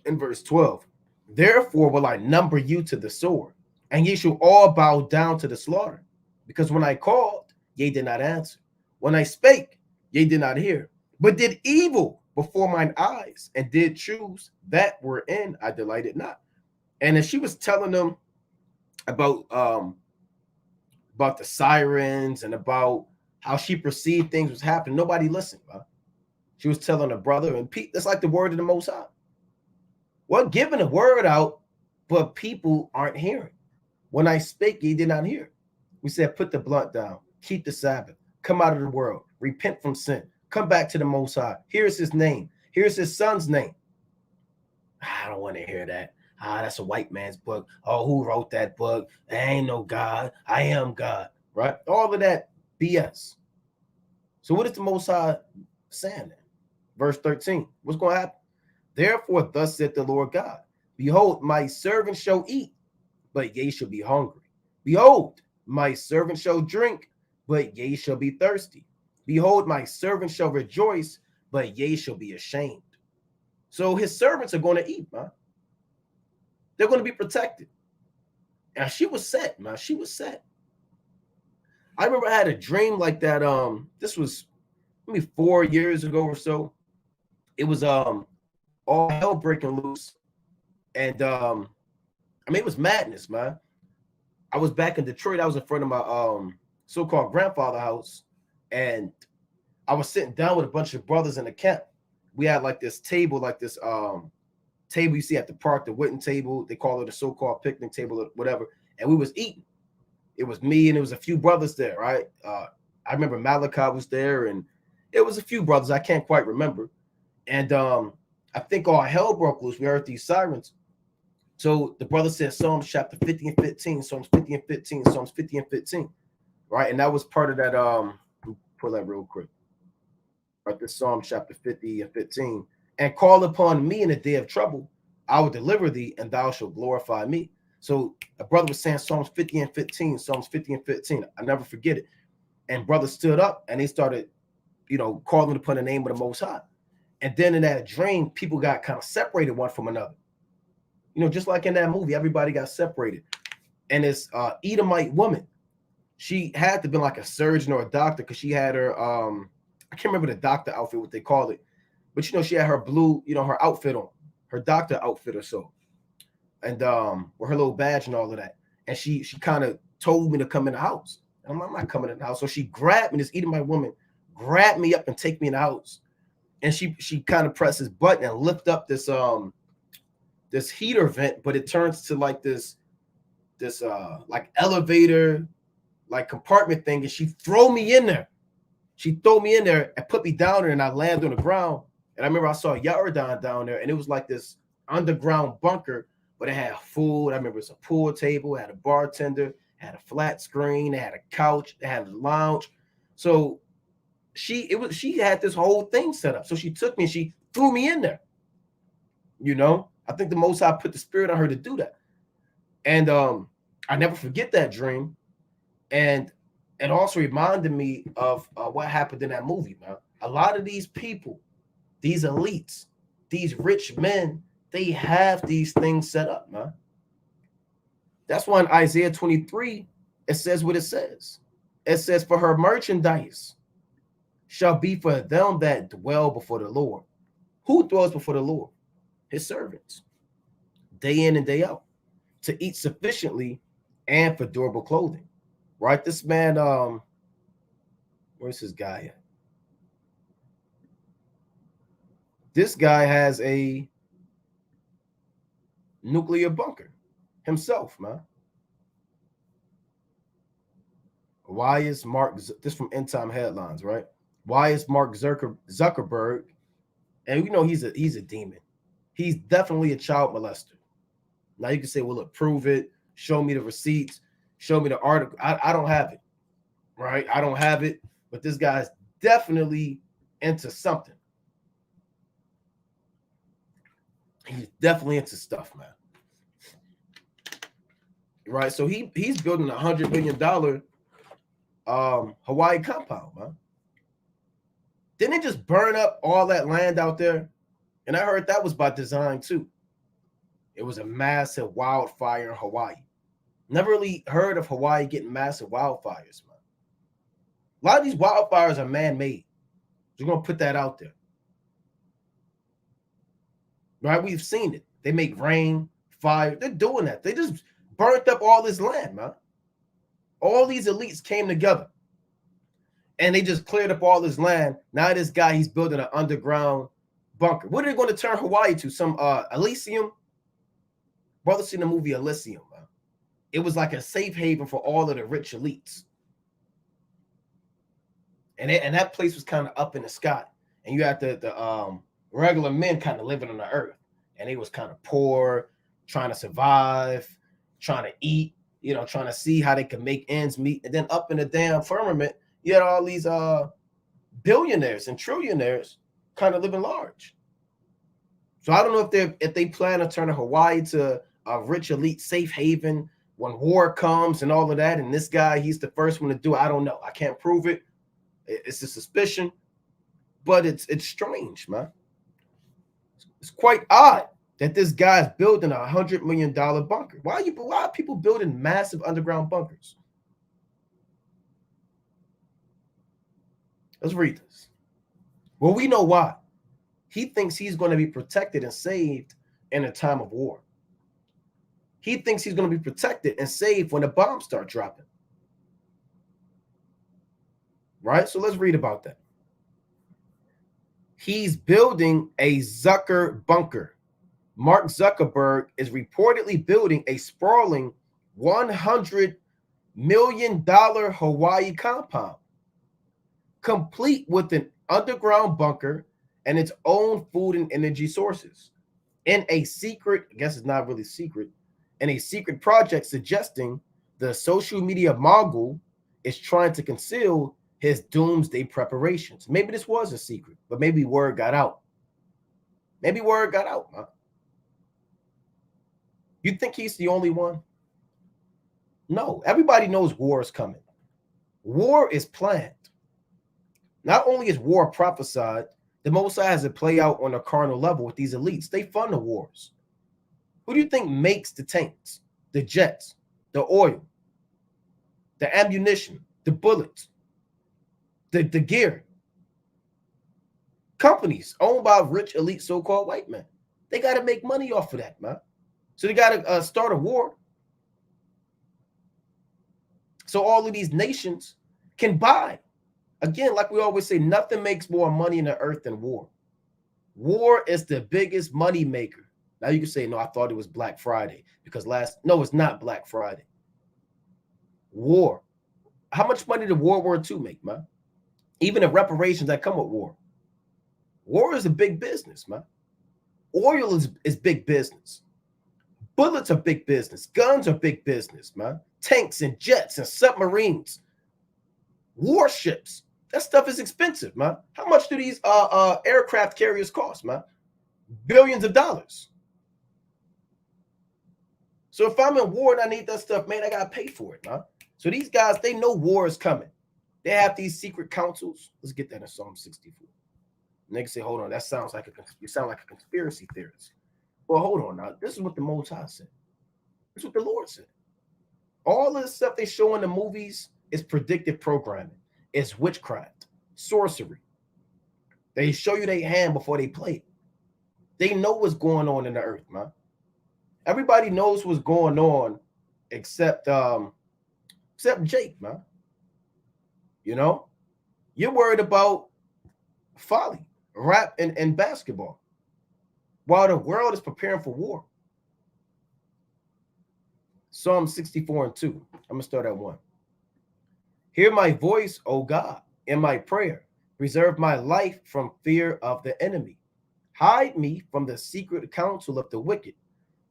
Speaker 1: in verse 12. Therefore will I number you to the sword, and ye shall all bow down to the slaughter. Because when I called, ye did not answer. When I spake, ye did not hear, but did evil before mine eyes, and did choose that wherein I delighted not. And as she was telling them about the sirens and about how she perceived things was happening, nobody listened. Bro. She was telling her brother, and Pete, that's like the word of the Most High. Well, giving the word out, but people aren't hearing. When I spake, ye did not hear. We said, put the blunt down, keep the Sabbath, come out of the world, repent from sin, come back to the Most High. Here's his name. Here's his son's name. I don't want to hear that. That's a white man's book. Oh, who wrote that book? There ain't no God. I am God. Right? All of that BS. So what is the Most High saying then? Verse 13. What's going to happen? Therefore, thus said the Lord God, behold, my servant shall eat, but ye shall be hungry. Behold, my servant shall drink, but ye shall be thirsty. Behold, my servant shall rejoice, but ye shall be ashamed. So his servants are going to eat, man. They're going to be protected. And she was set, man. She was set. I remember I had a dream like that. This was maybe 4 years ago or so. It was all hell breaking loose. And it was madness, man. I was back in Detroit. I was in front of my so-called grandfather house, and I was sitting down with a bunch of brothers in the camp. We had like this table table you see at the park, the wooden table. They call it a so-called picnic table or whatever. And we was eating. It was me and it was a few brothers there, right? I remember Malachi was there, and it was a few brothers. I can't quite remember. And I think all hell broke loose. We heard these sirens. So the brother said Psalms chapter 50 and 15, Psalms 50 and 15, Psalms 50 and 15, right? And that was part of that. Pull that real quick. Right, this Psalm chapter 50 and 15. And call upon me in the day of trouble. I will deliver thee, and thou shalt glorify me. So a brother was saying Psalms 50 and 15, Psalms 50 and 15. I never forget it. And brother stood up and they started, calling upon the name of the Most High. And then in that dream, people got kind of separated one from another. Just like in that movie, everybody got separated. And this Edomite woman, she had to be like a surgeon or a doctor because she had her, I can't remember the doctor outfit, what they call it. But, she had her blue, her outfit on, her doctor outfit or so. And with her little badge and all of that. And she kind of told me to come in the house. And I'm like, I'm not coming in the house. So she grabbed me, this Edomite woman, grabbed me up and take me in the house. And she kind of pressed this button and lift up this this heater vent, but it turns to like this like elevator, like compartment thing, and she throw me in there. She threw me in there and put me down there, and I landed on the ground. And I remember I saw Yardan down there, and it was like this underground bunker, but it had food. I remember it was a pool table, it had a bartender, it had a flat screen, it had a couch, it had a lounge. So she had this whole thing set up. So she took me and she threw me in there. I think the Most High put the spirit on her to do that. And I never forget that dream. And it also reminded me of what happened in that movie, man. A lot of these people, these elites, these rich men, they have these things set up, man. That's why in Isaiah 23, it says what it says. It says, for her merchandise shall be for them that dwell before the Lord. Who dwells before the Lord? His servants, day in and day out, to eat sufficiently and for durable clothing. Right? This man, where's this guy at? This guy has a nuclear bunker himself, man. Why is Mark, this from End Time Headlines, right? Why is Mark Zuckerberg, and he's a demon. He's definitely a child molester. Now you can say, well, look, prove it. Show me the receipts. Show me the article. I don't have it, right? I don't have it, but this guy's definitely into something. He's definitely into stuff, man. Right? So he's building $100 million Hawaii compound, man. Didn't it just burn up all that land out there? And I heard that was by design too. It was a massive wildfire in Hawaii. Never really heard of Hawaii getting massive wildfires, man. A lot of these wildfires are man-made. We're going to put that out there. Right? We've seen it. They make rain, fire. They're doing that. They just burnt up all this land, man. All these elites came together. And they just cleared up all this land. Now this guy, he's building an underground bunker. What are they going to turn Hawaii to? Some Elysium? Brother seen the movie Elysium, man. It was like a safe haven for all of the rich elites. And that place was kind of up in the sky. And you had the regular men kind of living on the earth. And they was kind of poor, trying to survive, trying to eat, trying to see how they could make ends meet. And then up in the damn firmament, you had all these billionaires and trillionaires kind of living large. So I don't know if they plan to turn Hawaii to a rich elite safe haven when war comes and all of that. And this guy, he's the first one to do it. I don't know. I can't prove it. It's a suspicion, but it's strange, man. It's quite odd that this guy's building $100 million bunker. Why are people building massive underground bunkers? Let's read this. Well, we know why. He thinks he's going to be protected and saved in a time of war. He thinks he's going to be protected and saved when the bombs start dropping. Right? So let's read about that. He's building a Zucker bunker. Mark Zuckerberg is reportedly building a sprawling $100 million Hawaii compound, complete with an underground bunker and its own food and energy sources. In a secret, I guess it's not really secret, in a secret project suggesting the social media mogul is trying to conceal his doomsday preparations. Maybe this was a secret, but maybe word got out. Maybe word got out, man. You think he's the only one? No, everybody knows war is coming. War is planned. Not only is war prophesied, the Most High has it play out on a carnal level with these elites. They fund the wars. Who do you think makes the tanks, the jets, the oil, the ammunition, the bullets, the gear? Companies owned by rich, elite, so-called white men. They got to make money off of that, man. So they got to start a war. So all of these nations can buy. Again, like we always say, nothing makes more money in the earth than war. War is the biggest money maker. Now you can say, no, I thought it was Black Friday because no, it's not Black Friday. War. How much money did World War II make, man? Even the reparations that come with war. War is a big business, man. Oil is big business. Bullets are big business. Guns are big business, man. Tanks and jets and submarines. Warships. That stuff is expensive, man. How much do these aircraft carriers cost, man? Billions of dollars. So if I'm in war and I need that stuff, man, I got to pay for it, man. So these guys, they know war is coming. They have these secret councils. Let's get that in Psalm 64. Niggas say, hold on, that sounds like you sound like a conspiracy theorist. Well, hold on now. This is what the Most High said. This is what the Lord said. All of the stuff they show in the movies is predictive programming. It's witchcraft, sorcery. They show you their hand before they play it. They know what's going on in the earth, man. Everybody knows what's going on except Jake, man. You know? You're worried about folly, rap, and basketball while the world is preparing for war. Psalm 64 and 2. I'm going to start at 1. Hear my voice, O God, in my prayer. Preserve my life from fear of the enemy. Hide me from the secret counsel of the wicked,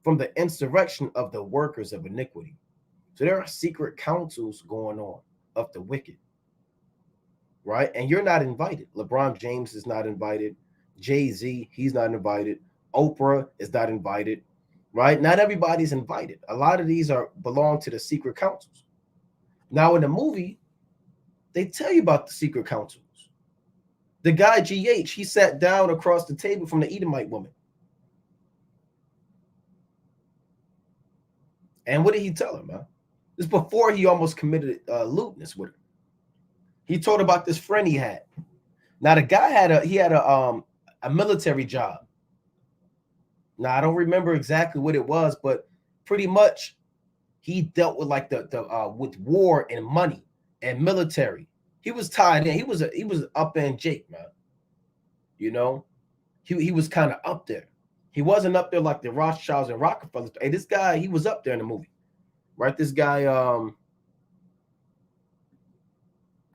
Speaker 1: from the insurrection of the workers of iniquity. So there are secret councils going on of the wicked, right? And you're not invited. LeBron James is not invited. Jay-Z, he's not invited. Oprah is not invited, right? Not everybody's invited. A lot of these belong to the secret councils. Now in the movie, they tell you about the secret councils. The guy GH, he sat down across the table from the Edomite woman. And what did he tell her, man? This is before he almost committed lewdness with her. He told about this friend he had. Now the guy had a military job. Now I don't remember exactly what it was, but pretty much he dealt with like with war and money and military. He was tied in. He was up in Jake, man. You know, he was kind of up there. He wasn't up there like the Rothschilds and Rockefellers. Hey, this guy, he was up there in the movie, right? This guy,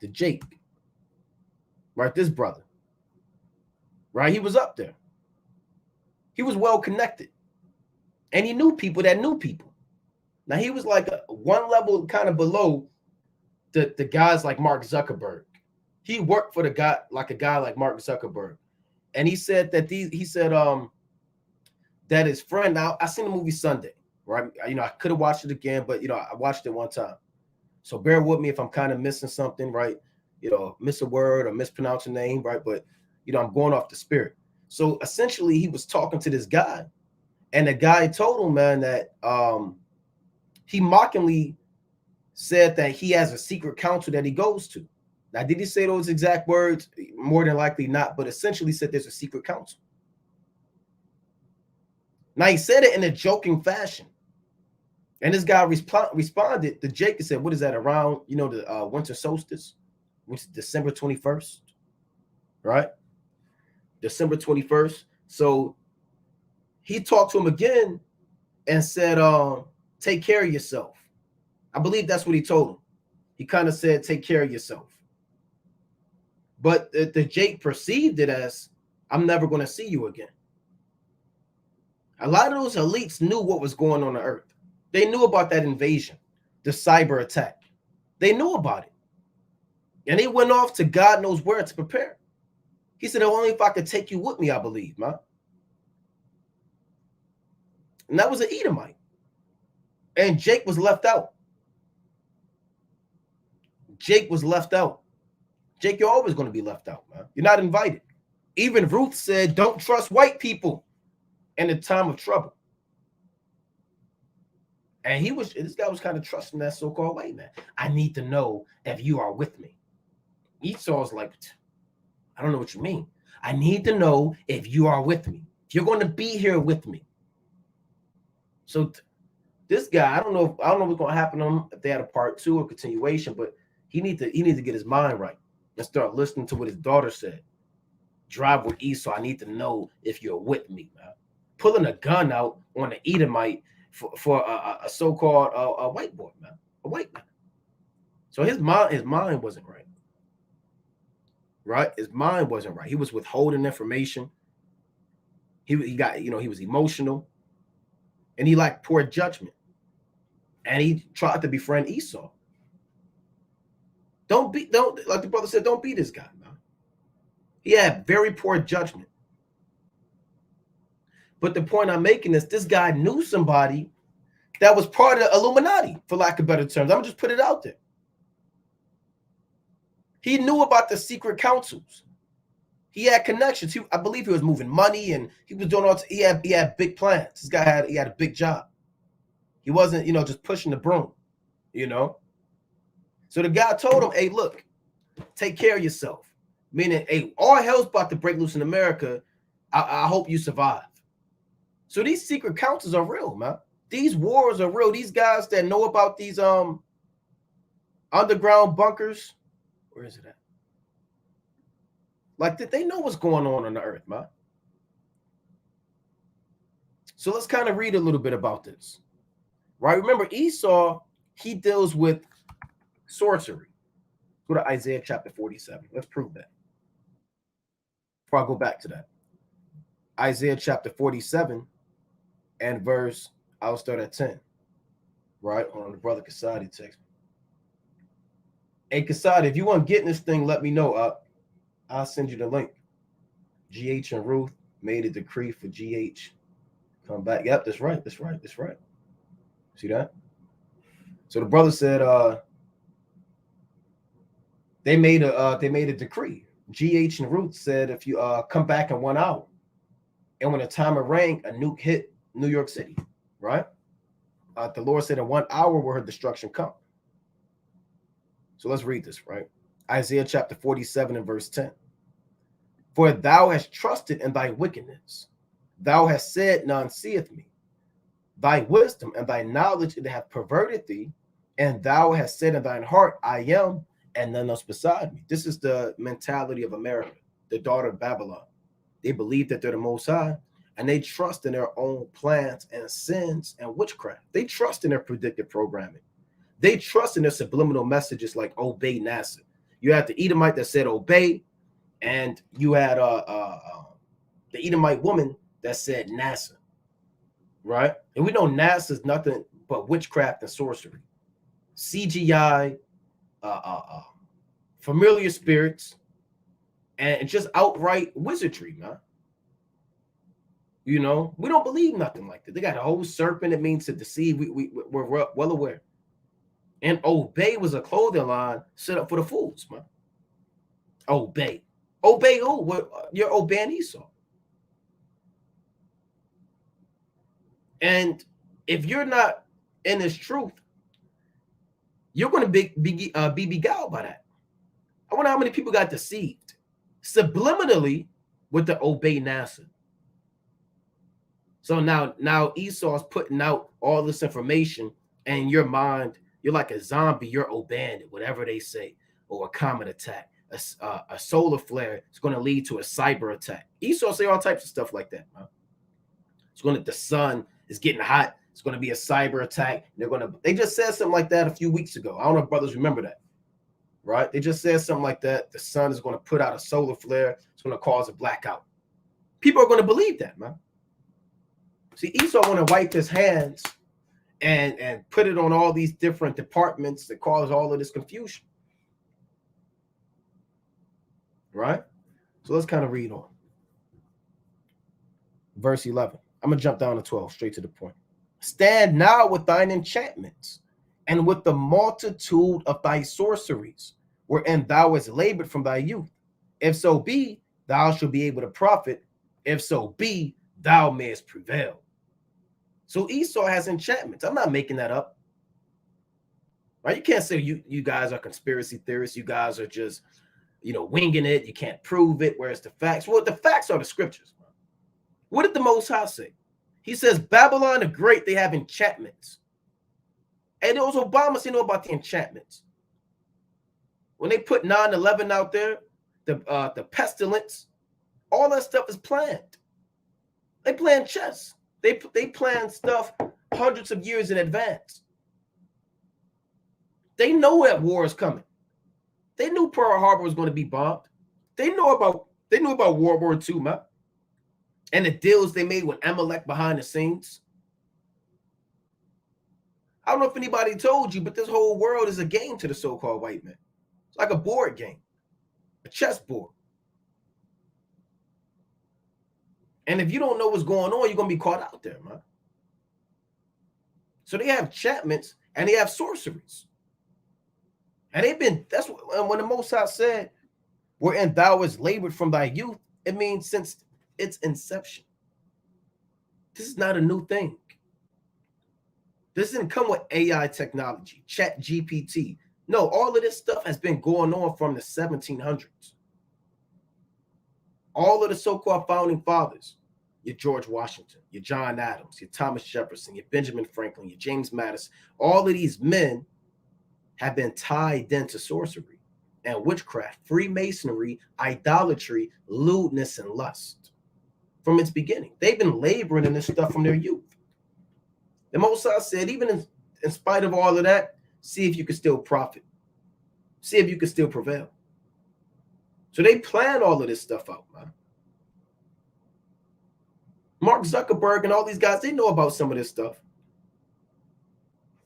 Speaker 1: the Jake, right? This brother, right? He was up there. He was well connected, and he knew people that knew people. Now he was like one level kind of below the guys like Mark Zuckerberg. He worked for a guy like Mark Zuckerberg, and he said that that his friend. Now I seen the movie Sunday, right? You know, I could have watched it again, but you know, I watched it one time. So bear with me if I'm kind of missing something, right? You know, miss a word or mispronounce a name, right? But you know, I'm going off the spirit. So essentially, he was talking to this guy, and the guy told him, man, that he mockingly said that he has a secret council that he goes to. Now, did he say those exact words? More than likely not, but essentially said there's a secret council. Now, he said it in a joking fashion. And this guy responded to Jake and said, what is that, around, you know, the winter solstice, which is December 21st, right? December 21st. So he talked to him again and said, take care of yourself. I believe that's what he told him. He kind of said, take care of yourself. But the Jake perceived it as, I'm never going to see you again. A lot of those elites knew what was going on Earth. They knew about that invasion, the cyber attack. They knew about it. And they went off to God knows where to prepare. He said, only if I could take you with me, I believe, man. And that was an Edomite. And Jake was left out. Jake was left out. Jake, you're always going to be left out, man. You're not invited. Even Ruth said, don't trust white people in a time of trouble. And this guy was kind of trusting that so-called white man. I need to know if you are with me. Esau's like, I don't know what you mean. I need to know if you are with me. If you're going to be here with me. So this guy, I don't know what's going to happen to him if they had a part 2 or continuation, but he needs to get his mind right and start listening to what his daughter said. Drive with Esau. I need to know if you're with me, man. Pulling a gun out on an Edomite for a so-called a white boy, man, a white man. So his mind wasn't right. Right? His mind wasn't right. He was withholding information. He was emotional, and he lacked poor judgment. And he tried to befriend Esau. Don't like the brother said, don't be this guy, man. He had very poor judgment. But the point I'm making is this guy knew somebody that was part of the Illuminati, for lack of better terms. I'm gonna just put it out there. He knew about the secret councils. He had connections. I believe he was moving money, and he was doing he had big plans. This guy had a big job. He wasn't, just pushing the broom, So the guy told him, hey, look, take care of yourself. Meaning, hey, all hell's about to break loose in America. I hope you survive. So these secret councils are real, man. These wars are real. These guys that know about these underground bunkers, where is it at? Like, they know what's going on the earth, man. So let's kind of read a little bit about this. Right? Remember, Esau, he deals with sorcery. Go to Isaiah chapter 47. Let's prove that. Before I go back to that. Isaiah chapter 47 and verse, I'll start at 10. Right? On the brother Kasadi text me. Hey, Kasadi, if you want to get in this thing, let me know. I'll send you the link. GH and Ruth made a decree for GH. Come back. Yep, that's right. See that? So the brother said they made a decree. GH and Ruth said if you come back in 1 hour. And when the timer rang, a nuke hit New York City, right? The Lord said in 1 hour will her destruction come. So let's read this, right? Isaiah chapter 47 and verse 10. For thou hast trusted in thy wickedness. Thou hast said, none seeth me. Thy wisdom and thy knowledge it hath perverted thee, and thou hast said in thine heart, I am, and none else beside me. This is the mentality of America, the daughter of Babylon. They believe that they're the Most High, and they trust in their own plans and sins and witchcraft. They trust in their predictive programming. They trust in their subliminal messages like obey NASA. You had the Edomite that said obey, and you had the Edomite woman that said NASA, right? And we know NASA is nothing but witchcraft and sorcery, CGI, familiar spirits, and just outright wizardry, man. We don't believe nothing like that. They got a whole serpent. It means to deceive. We're well aware. And obey was a clothing line set up for the fools, man. Obey who? You're obeying Esau. And if you're not in this truth, you're going to be beguiled by that. I wonder how many people got deceived subliminally with the obey NASA. So now Esau's putting out all this information, and in your mind, you're like a zombie. You're obeying it, whatever they say, or a comet attack, a solar flare is going to lead to a cyber attack. Esau say all types of stuff like that, man. The sun is getting hot. It's going to be a cyber attack. They just said something like that a few weeks ago. I don't know if brothers remember that, right? They just said something like that. The sun is going to put out a solar flare. It's going to cause a blackout. People are going to believe that, man. See, Esau want to wipe his hands and put it on all these different departments that cause all of this confusion, right? So let's kind of read on. Verse 11. I'm going to jump down to 12, straight to the point. Stand now with thine enchantments and with the multitude of thy sorceries, wherein thou hast labored from thy youth. If so be, thou shalt be able to profit. If so be, thou mayest prevail. So Esau has enchantments. I'm not making that up. Right? You can't say you guys are conspiracy theorists. You guys are just, winging it. You can't prove it. Where's the facts? Well, the facts are the scriptures. What did the Most High say? He says, Babylon the Great, they have enchantments. And those Obamas, know about the enchantments. When they put 9/11 out there, the pestilence, all that stuff is planned. They plan chess. They plan stuff hundreds of years in advance. They know that war is coming. They knew Pearl Harbor was going to be bombed. They knew about World War II, man. And the deals they made with Amalek behind the scenes. I don't know if anybody told you, but this whole world is a game to the so-called white man. It's like a board game, a chessboard. And if you don't know what's going on, you're going to be caught out there, man. So they have enchantments and they have sorceries. And that's what, when the Most High said, wherein thou hast labored from thy youth, it means since its inception. This is not a new thing. This didn't come with AI technology, Chat GPT. No, all of this stuff has been going on from the 1700s. All of the so-called founding fathers, your George Washington, your John Adams, your Thomas Jefferson, your Benjamin Franklin, your James Madison, all of these men have been tied into sorcery and witchcraft, Freemasonry, idolatry, lewdness, and lust. From its beginning, they've been laboring in this stuff from their youth. The Most High said, even in spite of all of that, see if you can still profit. See if you can still prevail. So they plan all of this stuff out, man. Mark Zuckerberg and all these guys, they know about some of this stuff.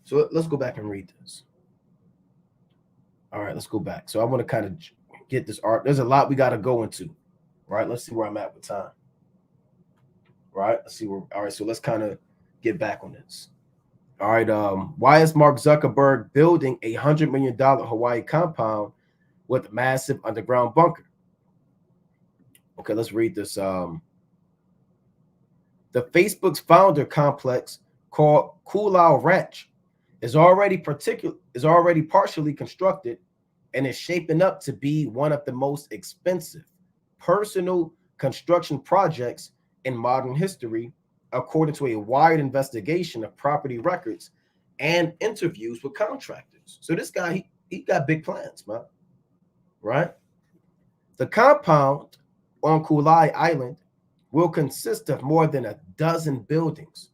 Speaker 1: So let's go back and read this. All right, let's go back. So I want to kind of get this art. There's a lot we got to go into. Right? Let's see where I'm at with time. Right? Let's see where. All right, so let's kind of get back on this. All right. Why is Mark Zuckerberg building a $100 million Hawaii compound with a massive underground bunker? Okay, let's read this. The Facebook's founder complex called Kulau Ranch is already partially constructed and is shaping up to be one of the most expensive personal construction projects in modern history, according to a wide investigation of property records and interviews with contractors. So this guy, he got big plans, man. Right? The compound on Kulai Island will consist of more than a dozen buildings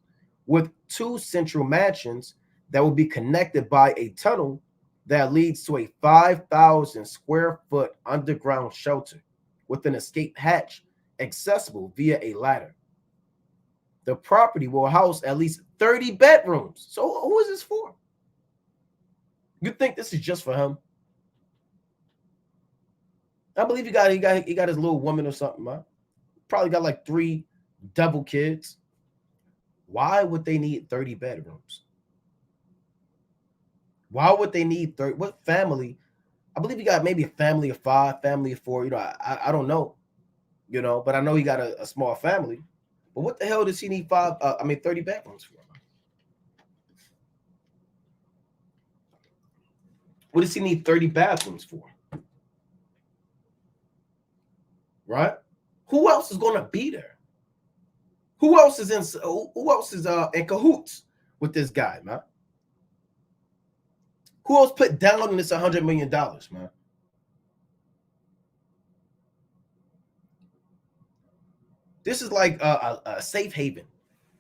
Speaker 1: with 2 central mansions that will be connected by a tunnel that leads to a 5,000 square foot underground shelter with an escape hatch accessible via a ladder. The property will house at least 30 bedrooms. So who is this for? You think this is just for him? I believe he got his little woman or something, man. Probably got like 3 double kids. Why would they need 30 bedrooms? Why would they need 30? What family? I believe he got maybe a family of 5, family of 4. I don't know. But I know he got a small family. But what the hell does he need 30 bedrooms for? What does he need 30 bathrooms for? Right? Who else is going to be there? Who else is in cahoots with this guy, man? Who else put down on this $100 million, man? This is like a safe haven.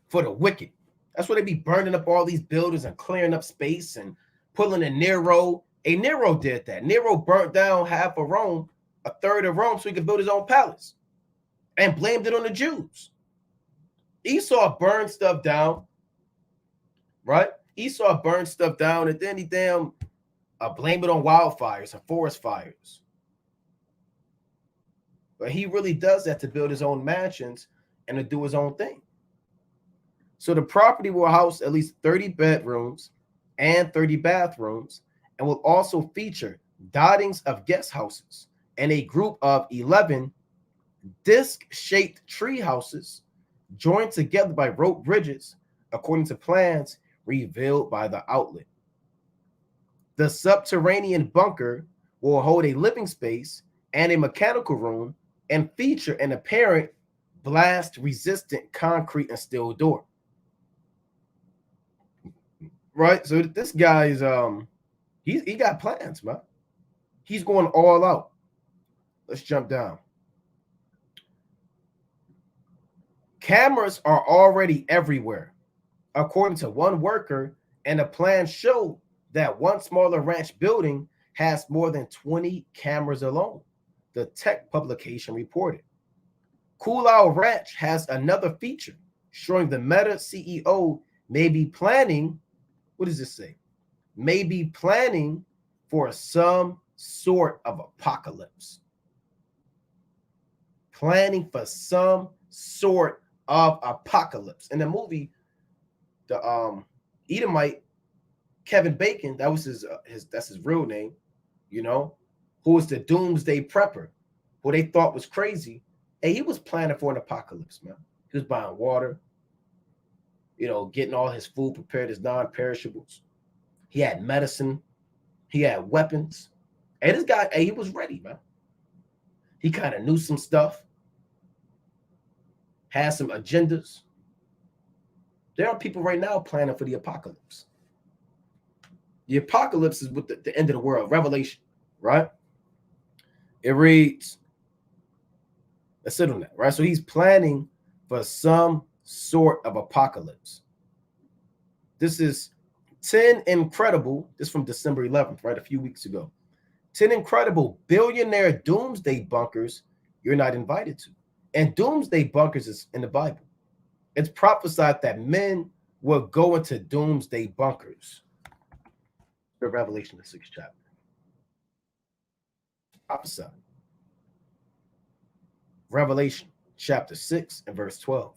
Speaker 1: for the wicked. That's why they be burning up all these buildings and clearing up space and pulling a Nero. Nero did that. Nero burnt down half of Rome, a third of Rome, so he could build his own palace and blamed it on the Jews. Esau burned stuff down, right? Esau burned stuff down, and then he blamed it on wildfires and forest fires. But he really does that to build his own mansions and to do his own thing. So the property will house at least 30 bedrooms and 30 bathrooms, and will also feature dottings of guest houses and a group of 11 disc-shaped tree houses joined together by rope bridges, according to plans revealed by the outlet. The subterranean bunker will hold a living space and a mechanical room and feature an apparent blast-resistant concrete and steel door. Right? So this guy is he got plans, man. He's going all out. Let's jump down. Cameras are already everywhere, according to one worker, and the plans show that one smaller ranch building has more than 20 cameras alone, the tech publication reported. Coolau Ranch has another feature showing the Meta CEO may be planning, what does this say? May be planning for some sort of apocalypse. Planning for some sort of apocalypse. In the movie, the Edomite Kevin Bacon, that was his that's his real name, you know, who was the Doomsday Prepper, who they thought was crazy. And he was planning for an apocalypse, man. He was buying water, you know, getting all his food prepared as non-perishables. He had medicine. He had weapons. And this guy, he was ready, man. He kind of knew some stuff, had some agendas. There are people right now planning for the apocalypse. The apocalypse is with the end of the world, Revelation, right? It reads, let's sit on that, right? So he's planning for some sort of apocalypse. This is 10 incredible, this is from December 11th, right? A few weeks ago. 10 incredible billionaire doomsday bunkers you're not invited to. And doomsday bunkers is in the Bible. It's prophesied that men will go into doomsday bunkers. The Revelation, the 6th chapter. Prophesied. Revelation chapter 6 and verse 12.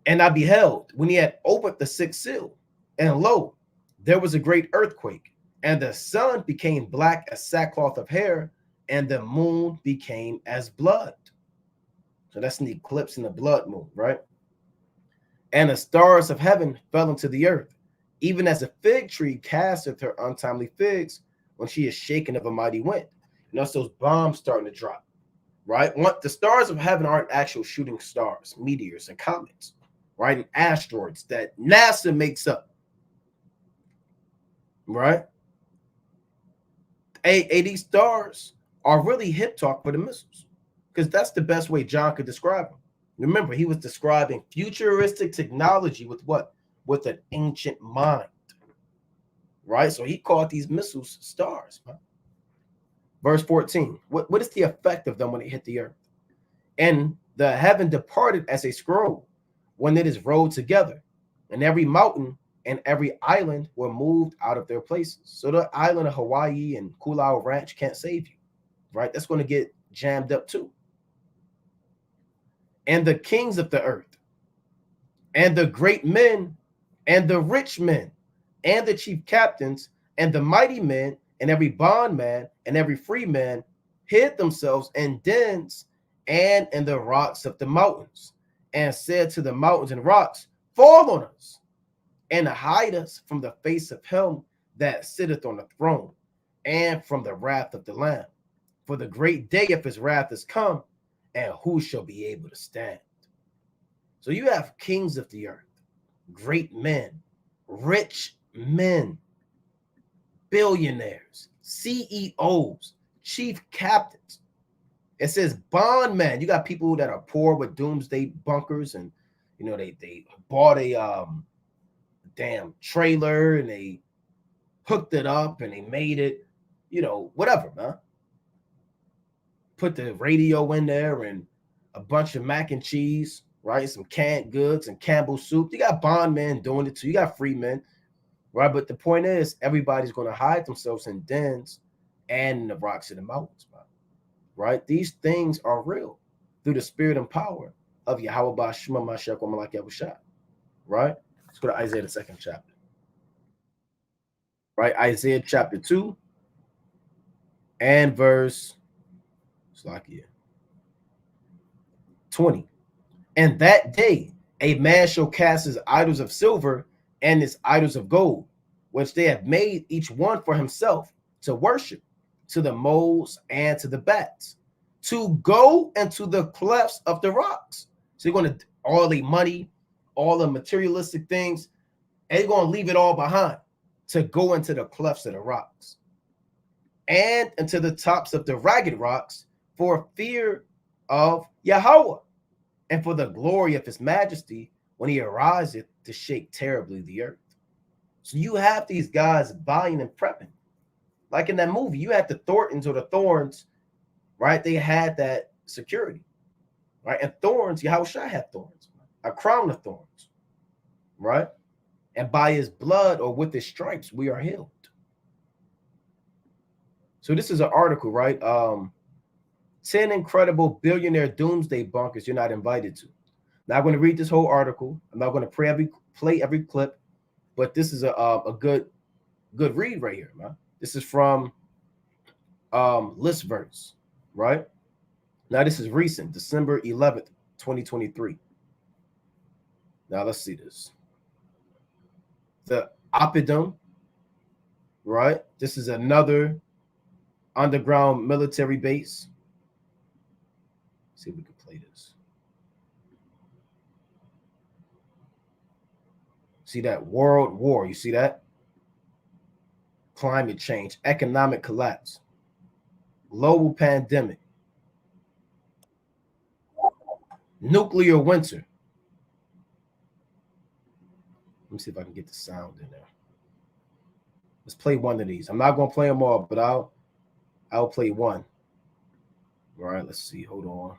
Speaker 1: And I beheld when he had opened the 6th seal, and lo, there was a great earthquake, and the sun became black as sackcloth of hair, and the moon became as blood. So that's an eclipse in the blood moon, right? And the stars of heaven fell into the earth, even as a fig tree casteth her untimely figs when she is shaken of a mighty wind. You know, so those bombs starting to drop, right? The stars of heaven aren't actual shooting stars, meteors and comets, right? And asteroids that NASA makes up, right? These stars are really hip talk for the missiles, because that's the best way John could describe them. Remember, he was describing futuristic technology with what? With an ancient mind, right? So he called these missiles stars. Man. Verse 14, what is the effect of them when they hit the earth? And the heaven departed as a scroll when it is rolled together, and every mountain and every island were moved out of their places. So the island of Hawaii and Coolau Ranch can't save you, right? That's going to get jammed up too. And the kings of the earth, and the great men, and the rich men, and the chief captains, and the mighty men, and every bondman, and every free man hid themselves in dens and in the rocks of the mountains, and said to the mountains and rocks, fall on us, and hide us from the face of him that sitteth on the throne, and from the wrath of the Lamb. For the great day of his wrath is come, and who shall be able to stand? So you have kings of the earth, great men, rich men, billionaires, CEOs, chief captains. It says bondmen. You got people that are poor with doomsday bunkers and, You know, they bought a damn trailer and they hooked it up and they made it, you know, whatever, man. Put the radio in there and a bunch of mac and cheese, right? Some canned goods and Campbell's soup. You got bond men doing it too. You got free men, right? But the point is, everybody's going to hide themselves in dens and in the rocks in the mountains, man. Right? These things are real through the spirit and power of Yahweh Bashma Mashak Malak Yahushua. Right? Let's go to Isaiah, the second chapter. Right? Isaiah chapter 2 and verse 20. And that day a man shall cast his idols of silver and his idols of gold, which they have made each one for himself to worship, to the moles and to the bats, to go into the clefts of the rocks. So you're going to all the money, all the materialistic things, and you're going to leave it all behind to go into the clefts of the rocks and into the tops of the ragged rocks for fear of Yahweh and for the glory of his majesty when he ariseth to shake terribly the earth. So you have these guys buying and prepping. Like in that movie, you had the Thorntons or the Thorns, right? They had that security, right? And thorns, Yahushua had thorns, a crown of thorns, right? And by his blood or with his stripes, we are healed. So this is an article, right? 10 incredible billionaire doomsday bunkers you're not invited to. Now I'm going to read this whole article. I'm not going to play every clip, but this is a good read right here, man. This is from Listverse, right? Now this is recent, December 11th, 2023. Now let's see this. The Oppidum, right? This is another underground military base. Let's see if we can play this. See that? World war. You see that? Climate change, economic collapse, global pandemic, nuclear winter. Let me see if I can get the sound in there. Let's play one of these. I'm not going to play them all, but I'll play one. All right, let's see. Hold on.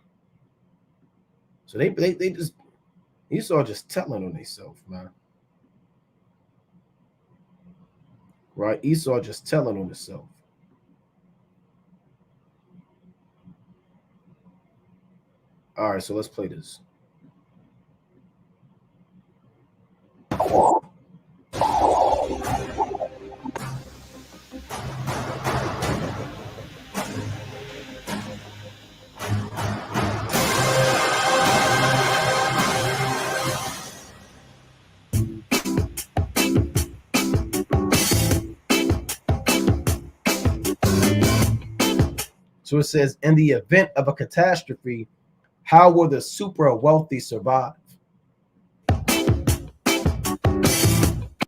Speaker 1: So they just, Esau just telling on themselves, man. Right? Esau just telling on himself. All right, so let's play this. So it says, in the event of a catastrophe, how will the super wealthy survive?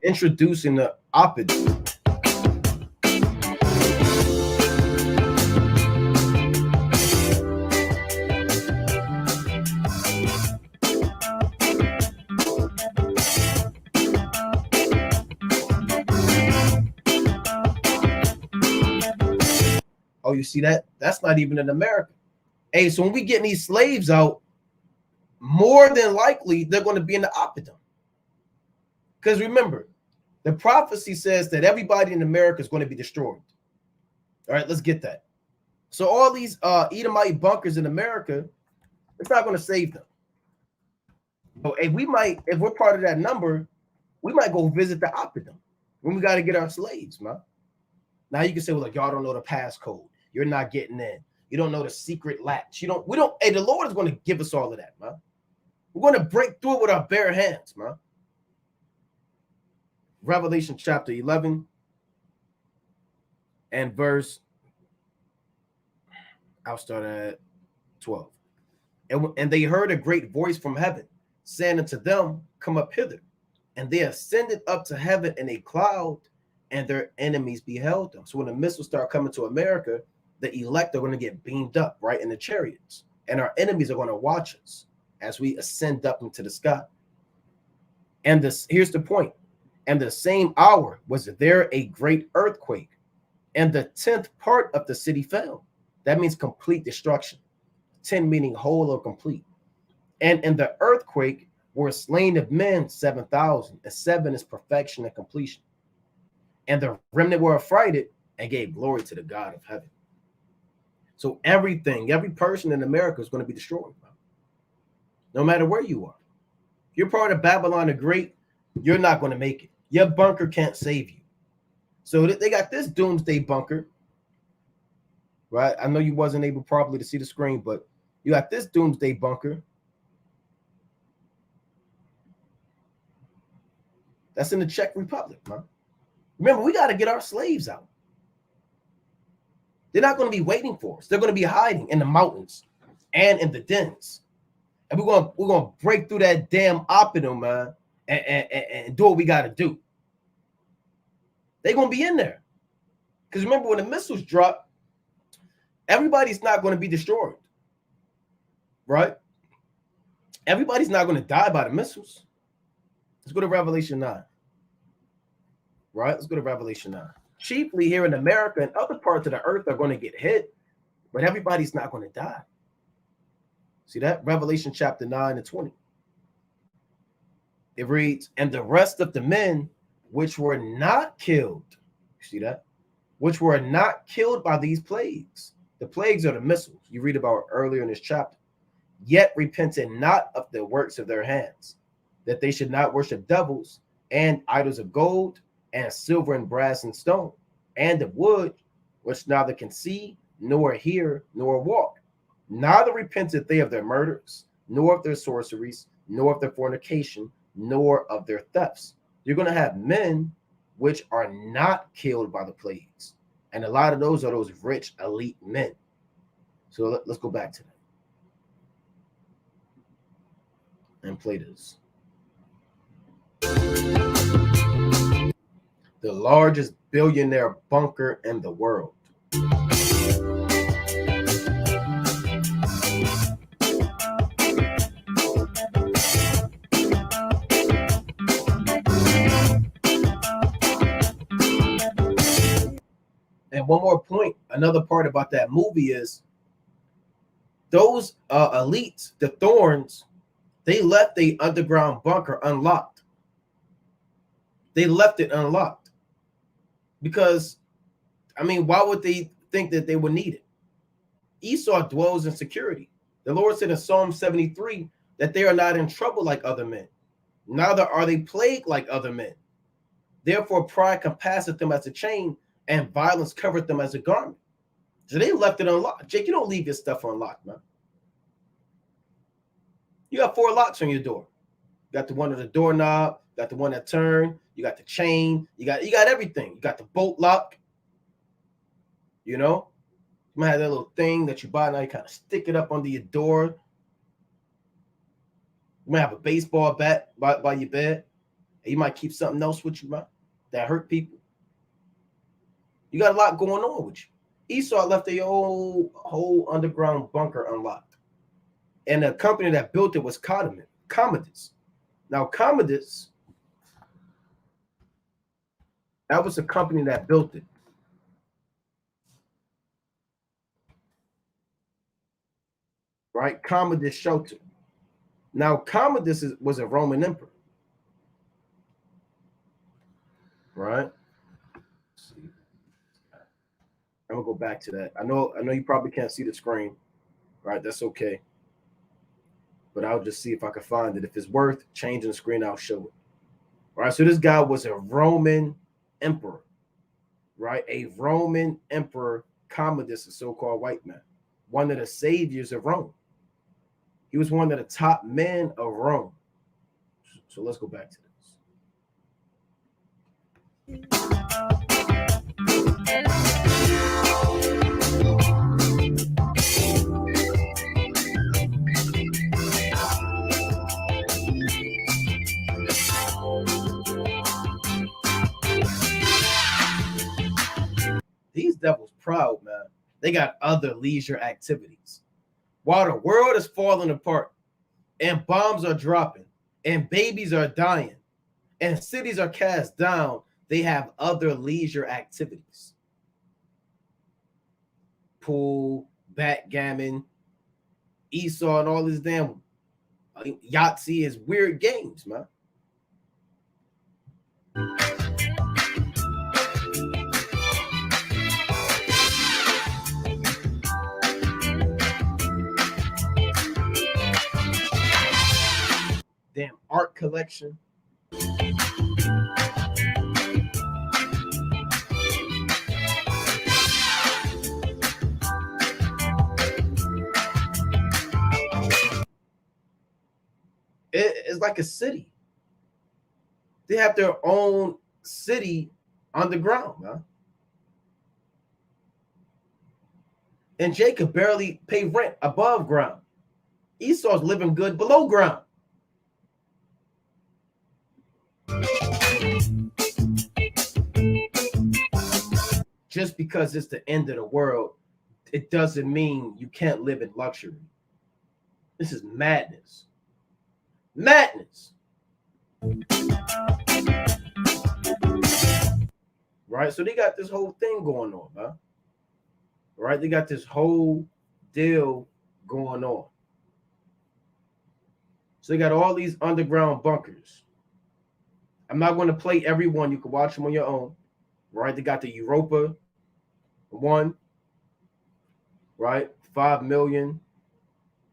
Speaker 1: Introducing the Oppidum. Oh, you see that? That's not even in America. Hey, so when we get these slaves out, more than likely they're going to be in the Oppidum. Because remember, the prophecy says that everybody in America is going to be destroyed. All right, let's get that. So all these Edomite bunkers in America, it's not going to save them. So if we're part of that number, we might go visit the Oppidum when we got to get our slaves, man. Now you can say, well, like, y'all don't know the passcode. You're not getting in. You don't know the secret latch. Hey, the Lord is going to give us all of that, man. We're going to break through it with our bare hands, man. Revelation chapter 11 and verse, I'll start at 12. And they heard a great voice from heaven, saying unto them, come up hither. And they ascended up to heaven in a cloud, and their enemies beheld them. So when the missiles start coming to America, the elect are going to get beamed up, right, in the chariots. And our enemies are going to watch us as we ascend up into the sky. And this here's the point. And the same hour was there a great earthquake, and the 10th part of the city fell. That means complete destruction. 10 meaning whole or complete. And in the earthquake were slain of men 7,000, and 7 is perfection and completion. And the remnant were affrighted and gave glory to the God of heaven. So everything, every person in America is going to be destroyed, no matter where you are. If you're part of Babylon the Great, you're not going to make it. Your bunker can't save you. So they got this doomsday bunker, right? I know you wasn't able properly to see the screen, but you got this doomsday bunker. That's in the Czech Republic, man. Remember, we got to get our slaves out. They're not going to be waiting for us. They're going to be hiding in the mountains and in the dens. And we're going to break through that damn opidum, man, and do what we got to do. They're going to be in there. Because remember, when the missiles drop, everybody's not going to be destroyed. Right? Everybody's not going to die by the missiles. Let's go to Revelation 9. Right? Let's go to Revelation 9. Chiefly here in America and other parts of the earth are going to get hit, but everybody's not going to die. See that? Revelation chapter 9 and 20. It reads, and the rest of the men which were not killed, you see that? Which were not killed by these plagues. The plagues are the missiles you read about earlier in this chapter. Yet repented not of the works of their hands, that they should not worship devils and idols of gold and silver and brass and stone, and of wood, which neither can see, nor hear, nor walk. Neither repented they of their murders, nor of their sorceries, nor of their fornication, nor of their thefts. You're going to have men which are not killed by the plagues. And a lot of those are those rich, elite men. So let's go back to that. And play this. The largest billionaire bunker in the world. And one more point, another part about that movie is those elites, the Thorns, they left the underground bunker unlocked. They left it unlocked because, I mean, why would they think that they would need it? Esau dwells in security. The Lord said in Psalm 73 that they are not in trouble like other men, neither are they plagued like other men. Therefore, pride compasseth them as a chain, and violence covered them as a garment. So they left it unlocked. Jake, you don't leave your stuff unlocked, man. You got 4 locks on your door. You got the one on the doorknob, you got the one that turn, you got the chain, you got everything. You got the bolt lock. You know, you might have that little thing that you buy now. You kind of stick it up under your door. You might have a baseball bat by your bed, and you might keep something else with you, man, that hurt people. You got a lot going on with you. Esau left a whole underground bunker unlocked. And the company that built it was Commodus. Now, Commodus, that was a company that built it. Right? Commodus Shelter. Now, Commodus was a Roman emperor. Right? Let's see. I'm gonna go back to that. I know you probably can't see the screen. Right? That's okay. But I'll just see if I can find it. If it's worth changing the screen, I'll show it. All right, so this guy was a Roman emperor, right? A Roman emperor, Commodus, a so-called white man, one of the saviors of Rome. He was one of the top men of Rome. So let's go back to this. These devils proud, man. They got other leisure activities. While the world is falling apart and bombs are dropping and babies are dying, and cities are cast down, they have other leisure activities. Pool, backgammon, Esau, and all these damn Yahtzee is weird games, man. Damn art collection. It's like a city. They have their own city underground, man. And Jacob barely pay rent above ground. Esau's living good below ground. Just because it's the end of the world, it doesn't mean you can't live in luxury. This is madness. Madness. Right? So they got this whole thing going on, man. Right? They got this whole deal going on. So they got all these underground bunkers. I'm not going to play every one. You can watch them on your own. Right? They got the Europa one. Right? 5 million.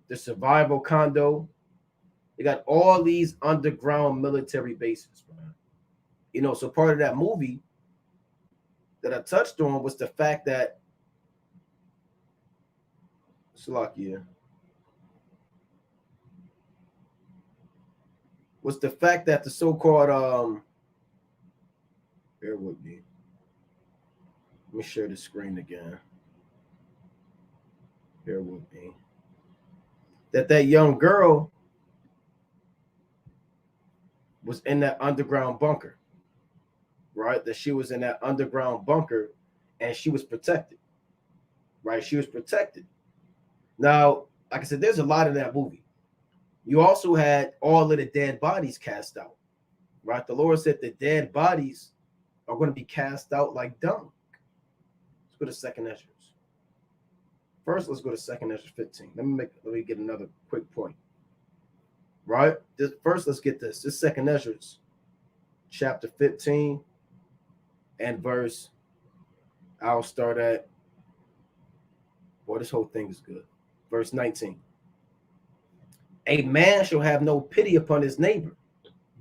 Speaker 1: The survival condo. They got all these underground military bases, man. You know, so part of that movie that I touched on was the fact that Slovakia was the fact that the so-called bear with me. Let me share the screen again. Bear with me. That young girl was in that underground bunker, right? That she was in that underground bunker and she was protected, right? She was protected. Now, like I said, there's a lot in that movie. You also had all of the dead bodies cast out, right? The Lord said the dead bodies are going to be cast out like dung. Let's go to 2nd Ezra. First, let's go to 2nd Ezra 15. Let me get another quick point. Right? First, let's get this. This 2nd Ezra, chapter 15 and verse. I'll start at. Boy, this whole thing is good. Verse 19. A man shall have no pity upon his neighbor,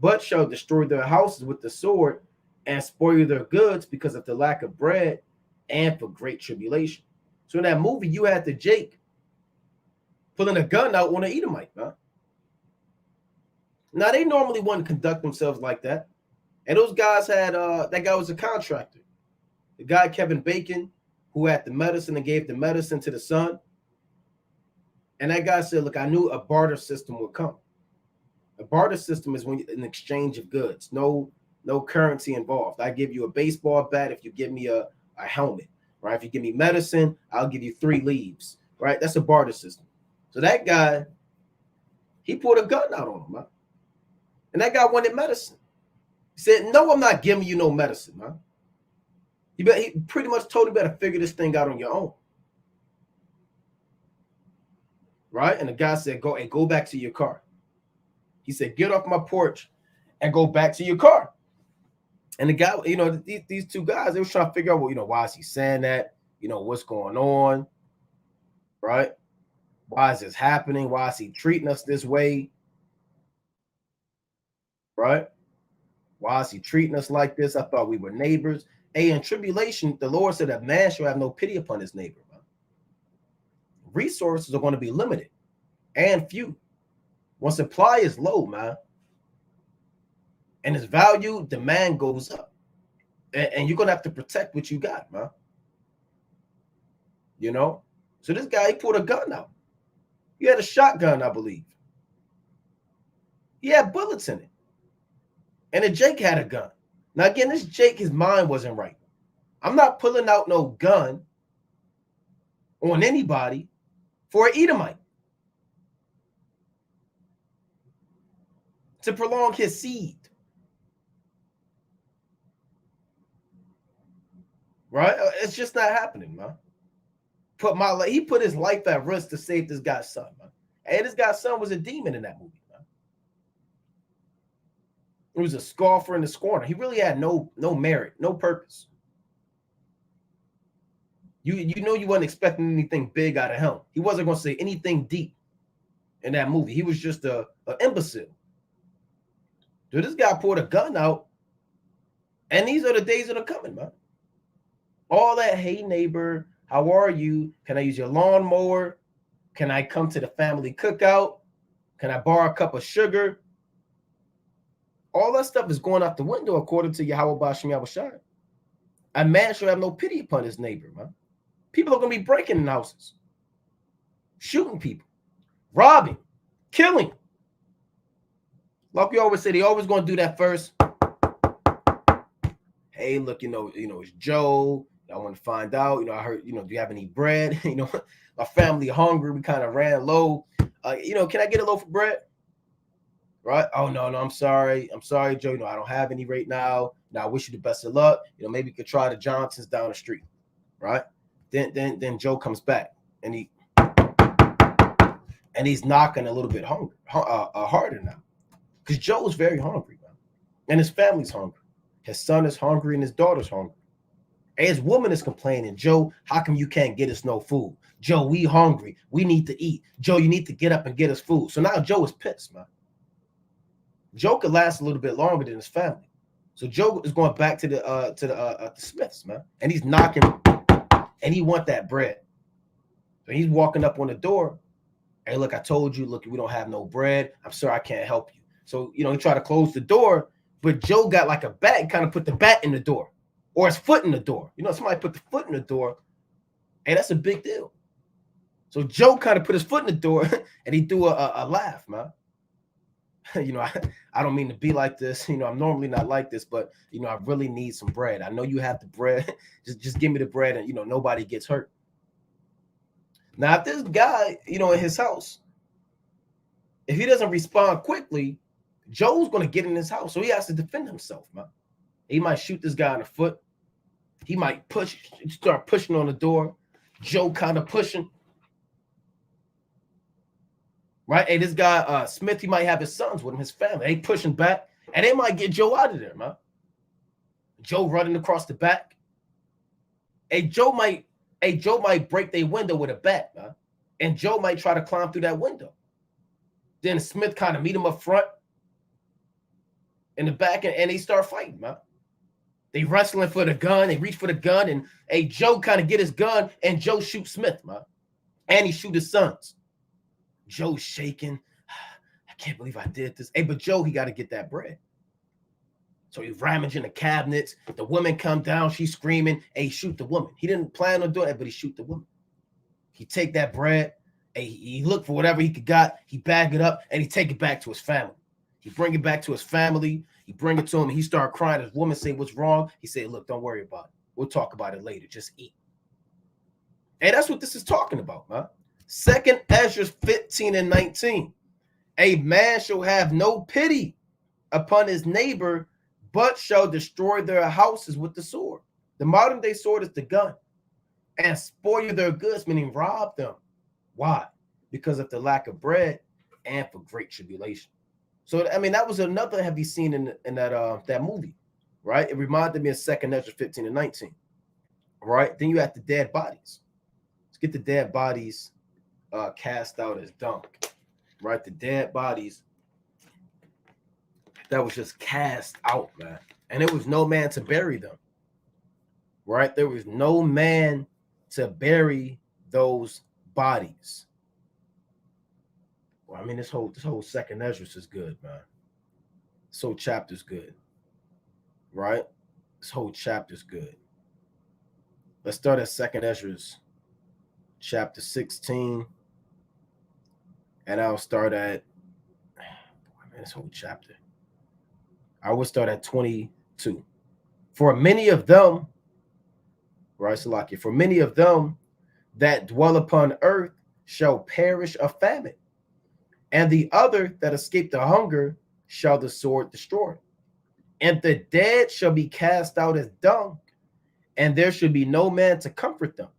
Speaker 1: but shall destroy their houses with the sword and spoil their goods because of the lack of bread and for great tribulation. So in that movie, you had the Jake pulling a gun out on an Edomite, man. Now, they normally wouldn't conduct themselves like that. And those guys had, that guy was a contractor. The guy, Kevin Bacon, who had the medicine and gave the medicine to the son. And that guy said, look, I knew a barter system would come. A barter system is when an exchange of goods, no currency involved. I give you a baseball bat if you give me a helmet, right? If you give me medicine, I'll give you 3 leaves, right? That's a barter system. So that guy, he pulled a gun out on him, man. And that guy wanted medicine. He said, no, I'm not giving you no medicine, man. He pretty much told him, you better figure this thing out on your own. Right? And the guy said, go back to your car. He said, get off my porch and go back to your car. And the guy, you know, these two guys, they were trying to figure out, well, you know, why is he saying that? You know, what's going on? Right? Why is this happening? Why is he treating us this way? Right? Why is he treating us like this? I thought we were neighbors. Hey, in tribulation, the Lord said that man shall have no pity upon his neighbor. Man. Resources are going to be limited and few. When supply is low, man, and its value, demand goes up. And you're going to have to protect what you got, man. You know? So this guy, he pulled a gun out. He had a shotgun, I believe. He had bullets in it. And the Jake had a gun. Now, again, this Jake, his mind wasn't right. I'm not pulling out no gun on anybody for an Edomite to prolong his seed. right? It's just not happening, man. He put his life at risk to save this guy's son, man. And this guy's son was a demon in that movie, man. He was a scoffer and a scorner. He really had no merit, no purpose. You know you wasn't expecting anything big out of him. He wasn't going to say anything deep in that movie. He was just an imbecile. Dude, this guy pulled a gun out, and these are the days that are coming, man. All that, hey, neighbor, how are you? Can I use your lawnmower? Can I come to the family cookout? Can I borrow a cup of sugar? All that stuff is going out the window, according to Yahweh Bashim Yahushai. A man should have no pity upon his neighbor, man. People are going to be breaking in houses, shooting people, robbing, killing. Like we always say, they always going to do that first. Hey, look, it's Joe. I want to find out. I heard, do you have any bread? My family hungry. We kind of ran low. Can I get a loaf of bread? Right? Oh, no, I'm sorry. I'm sorry, Joe. I don't have any right now. I wish you the best of luck. Maybe you could try the Johnsons down the street. Right? Then Joe comes back and he's knocking a little bit harder now. Because Joe is very hungry, man. And his family's hungry. His son is hungry and his daughter's hungry. And his woman is complaining, Joe, how come you can't get us no food? Joe, we hungry. We need to eat. Joe, you need to get up and get us food. So now Joe is pissed, man. Joe could last a little bit longer than his family. So Joe is going back to the Smiths, man. And he's knocking, and he want that bread. So he's walking up on the door. Hey, look, I told you, look, we don't have no bread. I'm sorry, I can't help you. So, he tried to close the door, but Joe got like a bat and kind of put the bat in the door or his foot in the door. Somebody put the foot in the door, and that's a big deal. So Joe kind of put his foot in the door and he threw a laugh, man. I don't mean to be like this. I'm normally not like this, but, I really need some bread. I know you have the bread. just give me the bread and, nobody gets hurt. Now, if this guy, in his house, if he doesn't respond quickly, Joe's going to get in his house. So he has to defend himself, man. He might shoot this guy in the foot. He might start pushing on the door. Joe kind of pushing. Right? Hey, this guy, Smith, he might have his sons with him, his family. They pushing back, and they might get Joe out of there, man. Joe running across the back. Hey, Joe might break their window with a bat, man. And Joe might try to climb through that window. Then Smith kind of meet him up front in the back, and they start fighting, man. They wrestling for the gun. They reach for the gun, and Joe kind of get his gun, and Joe shoots Smith, man. And he shoot his sons. Joe's shaking. I can't believe I did this. Hey, but Joe, he got to get that bread. So he's rummaging the cabinets. The woman come down. She's screaming. Hey, he shoot the woman. He didn't plan on doing it, but he shoot the woman. He take that bread. Hey, he look for whatever he could got. He bag it up, and he take it back to his family. He bring it back to his family. He bring it to him, and he start crying. His woman say, what's wrong? He said, look, don't worry about it. We'll talk about it later. Just eat. And that's what this is talking about, man. 2 Ezra 15 and 19. A man shall have no pity upon his neighbor, but shall destroy their houses with the sword. The modern day sword is the gun. And spoil their goods, meaning rob them. Why? Because of the lack of bread and for great tribulation. So, that was another heavy scene in that movie, right? It reminded me of 2 Ezra 15 and 19, right? Then you have the dead bodies. Let's get the dead bodies cast out as dung, right? The dead bodies that was just cast out, man. And there was no man to bury them, right? There was no man to bury those bodies. Well, this whole 2nd Ezra is good, man. This whole chapter's good, right? This whole chapter's good. Let's start at 2nd Ezra, chapter 16. And I'll start at this whole chapter. I will start at 22. For many of them, right, Salakia, for many of them that dwell upon earth shall perish of famine, and the other that escape the hunger shall the sword destroy. And the dead shall be cast out as dung, and there should be no man to comfort them,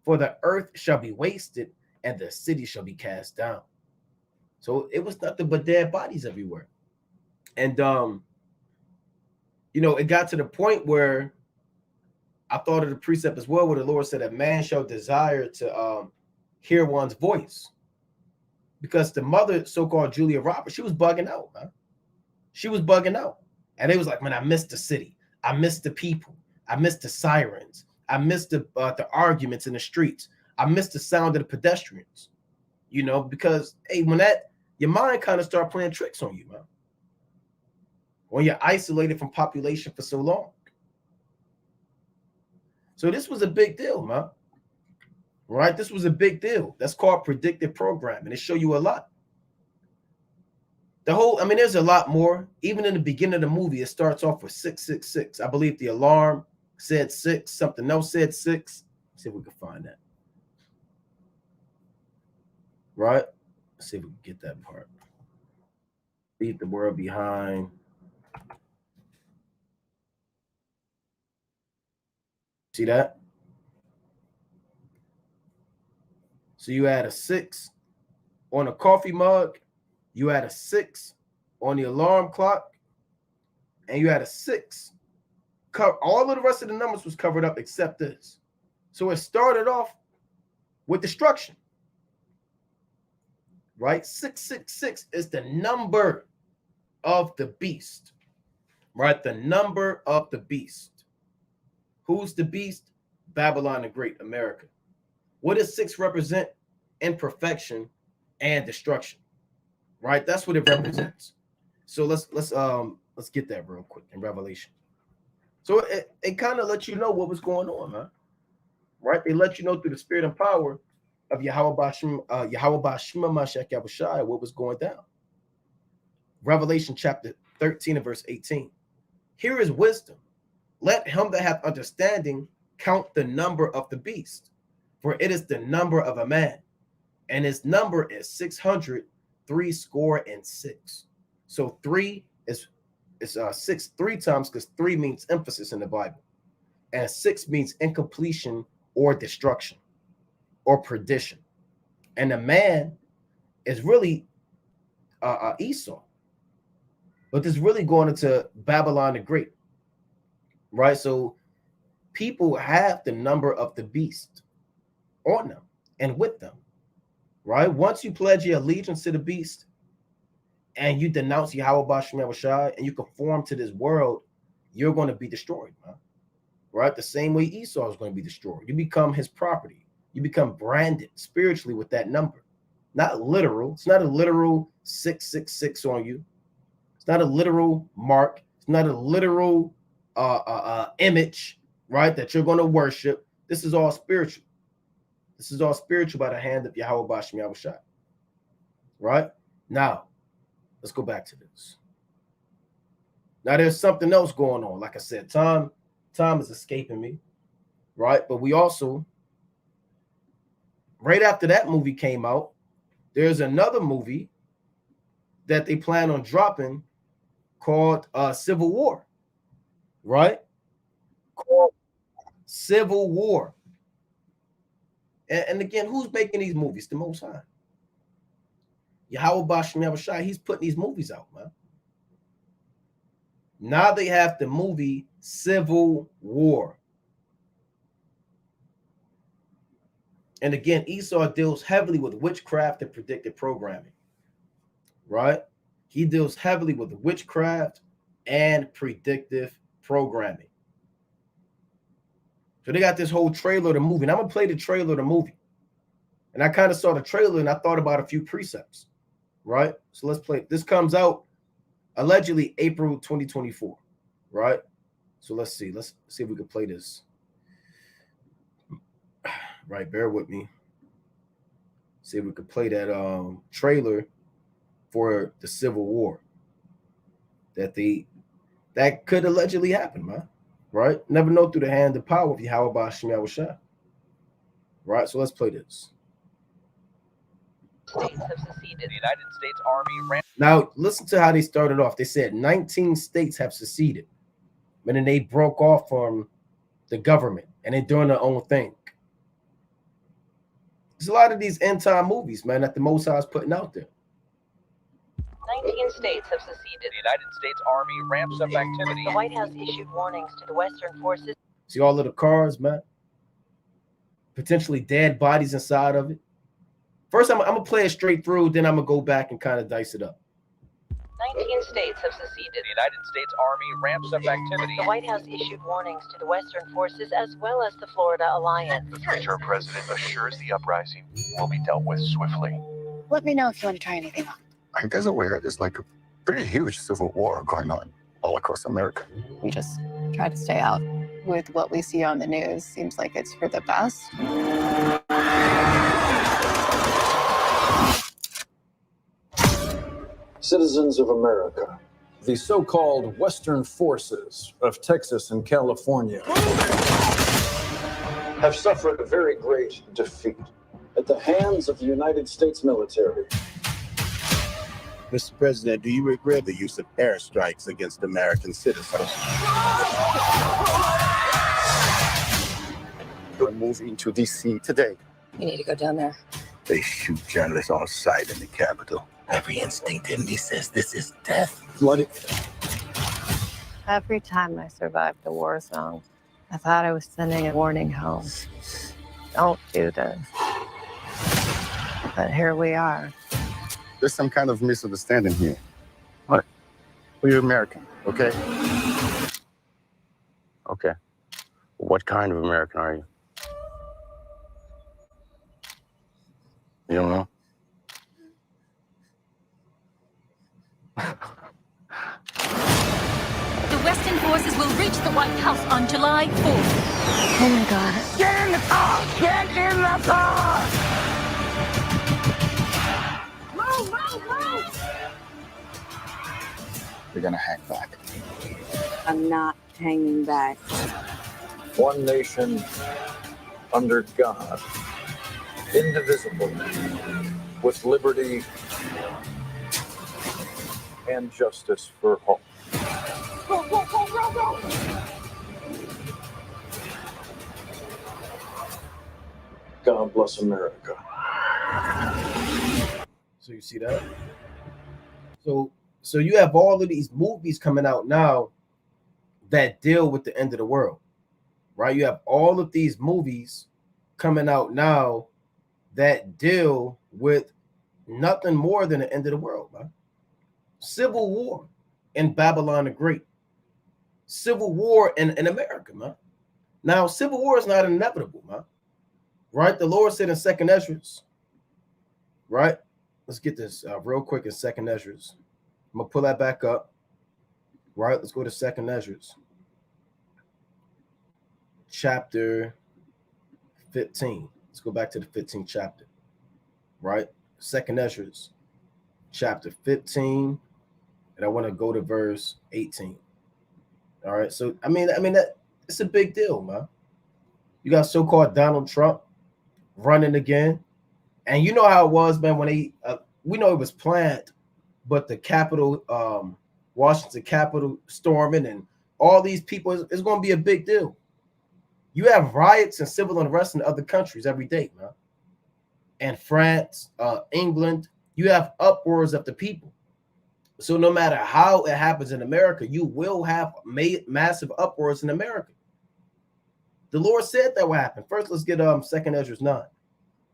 Speaker 1: for the earth shall be wasted, and the city shall be cast down. So it was nothing but dead bodies everywhere. And it got to the point where I thought of the precept as well, where the Lord said that man shall desire to hear one's voice. Because the mother, so-called Julia Roberts, she was bugging out, man. She was bugging out. And it was like, man, I missed the city. I missed the people. I missed the sirens. I missed the arguments in the streets. I missed the sound of the pedestrians. Because, hey, when your mind kind of start playing tricks on you, man. When you're isolated from population for so long. So this was a big deal, man. Right? This was a big deal. That's called predictive programming. It show you a lot. There's a lot more. Even in the beginning of the movie, it starts off with 666. I believe the alarm said 6. Something else said 6. Let's see if we can find that. Right? Let's see if we can get that part. Leave the world behind. See that? So you add a 6 on a coffee mug, you add a 6 on the alarm clock, and you add a 6. All of the rest of the numbers was covered up except this. So it started off with destruction. Right? 666 is the number of the beast. Right? The number of the beast. Who's the beast? Babylon the Great, America. What does 6 represent? Imperfection and destruction. Right? That's what it represents. So let's get that real quick in Revelation. So it kind of lets you know what was going on, man. Right? They let you know through the spirit and power of Yahweh Bashim Mashiach Yahushai what was going down. Revelation chapter 13 and verse 18. Here is wisdom. Let him that hath understanding count the number of the beast, for it is the number of a man, and his number is 666. So 3 is 6 3 times, because 3 means emphasis in the Bible, and 6 means incompletion or destruction or perdition. And the man is really Esau, but this is really going into Babylon the Great. Right? So people have the number of the beast on them and with them. Right? Once you pledge your allegiance to the beast and you denounce Yahweh Bashim Yahushai and you conform to this world, you're going to be destroyed. Man. Right? The same way Esau is going to be destroyed. You become his property. You become branded spiritually with that number. Not literal. It's not a literal 666 on you. It's not a literal mark. It's not a literal image, right, that you're going to worship. This is all spiritual. This is all spiritual by the hand of Yahweh Bashim Yahushai. Right? Now, let's go back to this. Now, there's something else going on. Like I said, time is escaping me. Right? But we also, right after that movie came out, there's another movie that they plan on dropping called Civil War. Right? Called Civil War. And again, who's making these movies? The Most High. Yahweh Bashim Yahushai, he's putting these movies out, man. Now they have the movie Civil War. And again, Esau deals heavily with witchcraft and predictive programming. Right? He deals heavily with witchcraft and predictive programming. So they got this whole trailer of the movie. And I'm going to play the trailer of the movie. And I kind of saw the trailer and I thought about a few precepts. Right? So let's play. This comes out allegedly April 2024. Right? So let's see. Let's see if we can play this. Right? Bear with me. See if we can play that trailer for the Civil War. That could allegedly happen, man. Right? Never know through the hand and power of Yahweh Bashim Yahushai. Right? So let's play this.
Speaker 2: States have seceded. The United States Army ran.
Speaker 1: Now, listen to how they started off. They said 19 states have seceded. But then they broke off from the government, and they're doing their own thing. There's a lot of these end time movies, man, that the Most High is putting out there.
Speaker 2: 19 states have seceded. The United States Army ramps up activity.
Speaker 3: The White House issued warnings to the Western forces.
Speaker 1: See all of the cars, man? Potentially dead bodies inside of it. First, I'm going to play it straight through, then I'm going to go back and kind of dice it up.
Speaker 2: 19 states have seceded. The United States Army ramps up activity.
Speaker 3: The White House issued warnings to the Western forces as well as the Florida Alliance.
Speaker 4: The future president assures the uprising will be dealt with swiftly.
Speaker 5: Let me know if you want to try anything on.
Speaker 6: Are you guys aware there's like a pretty huge civil war going on all across America?
Speaker 5: We just try to stay out. With what we see on the news, seems like it's for the best.
Speaker 7: Citizens of America, the so-called Western forces of Texas and California have suffered a very great defeat at the hands of the United States military.
Speaker 8: Mr. President, do you regret the use of airstrikes against American citizens?
Speaker 6: We're moving to D.C. today.
Speaker 5: You need to go down there.
Speaker 8: They shoot journalists on sight in the Capitol. Every instinct in me says this is death.
Speaker 7: Bloody.
Speaker 5: Every time I survived a war zone, I thought I was sending a warning home. Don't do this. But here we are.
Speaker 6: There's some kind of misunderstanding here. What? We're American, okay?
Speaker 9: Okay. What kind of American are you? You don't know?
Speaker 10: The Western forces will reach the White House on July 4th.
Speaker 5: Oh my God.
Speaker 8: Get in the car! Get in the car!
Speaker 10: Move, move, move!
Speaker 6: We're gonna hang back.
Speaker 5: I'm not hanging back.
Speaker 7: One nation under God, indivisible, with liberty and justice for all.
Speaker 10: Go, go, go, go, go!
Speaker 7: God bless America.
Speaker 1: So you see that? So you have all of these movies coming out now that deal with the end of the world, right? You have all of these movies coming out now that deal with nothing more than the end of the world, man. Civil war in Babylon the Great. Civil war in America, man. Now, civil war is not inevitable, man. Right? The Lord said in 2nd Ezra, right? Let's get this real quick in 2nd Ezra. I'm going to pull that back up. Right? Let's go to 2nd Ezra. Chapter 15. Let's go back to the 15th chapter. Right? 2nd Ezra, chapter 15. And I want to go to verse 18. All right. So, I mean that it's a big deal, man. You got so-called Donald Trump running again. And you know how it was, man, when we know it was planned, but the Capitol, Washington Capitol storming and all these people, it's going to be a big deal. You have riots and civil unrest in other countries every day, man. And France, England, you have uproars of the people. So no matter how it happens in America, you will have massive uproars in America. The Lord said that would happen. First, let's get 2nd Ezra 9.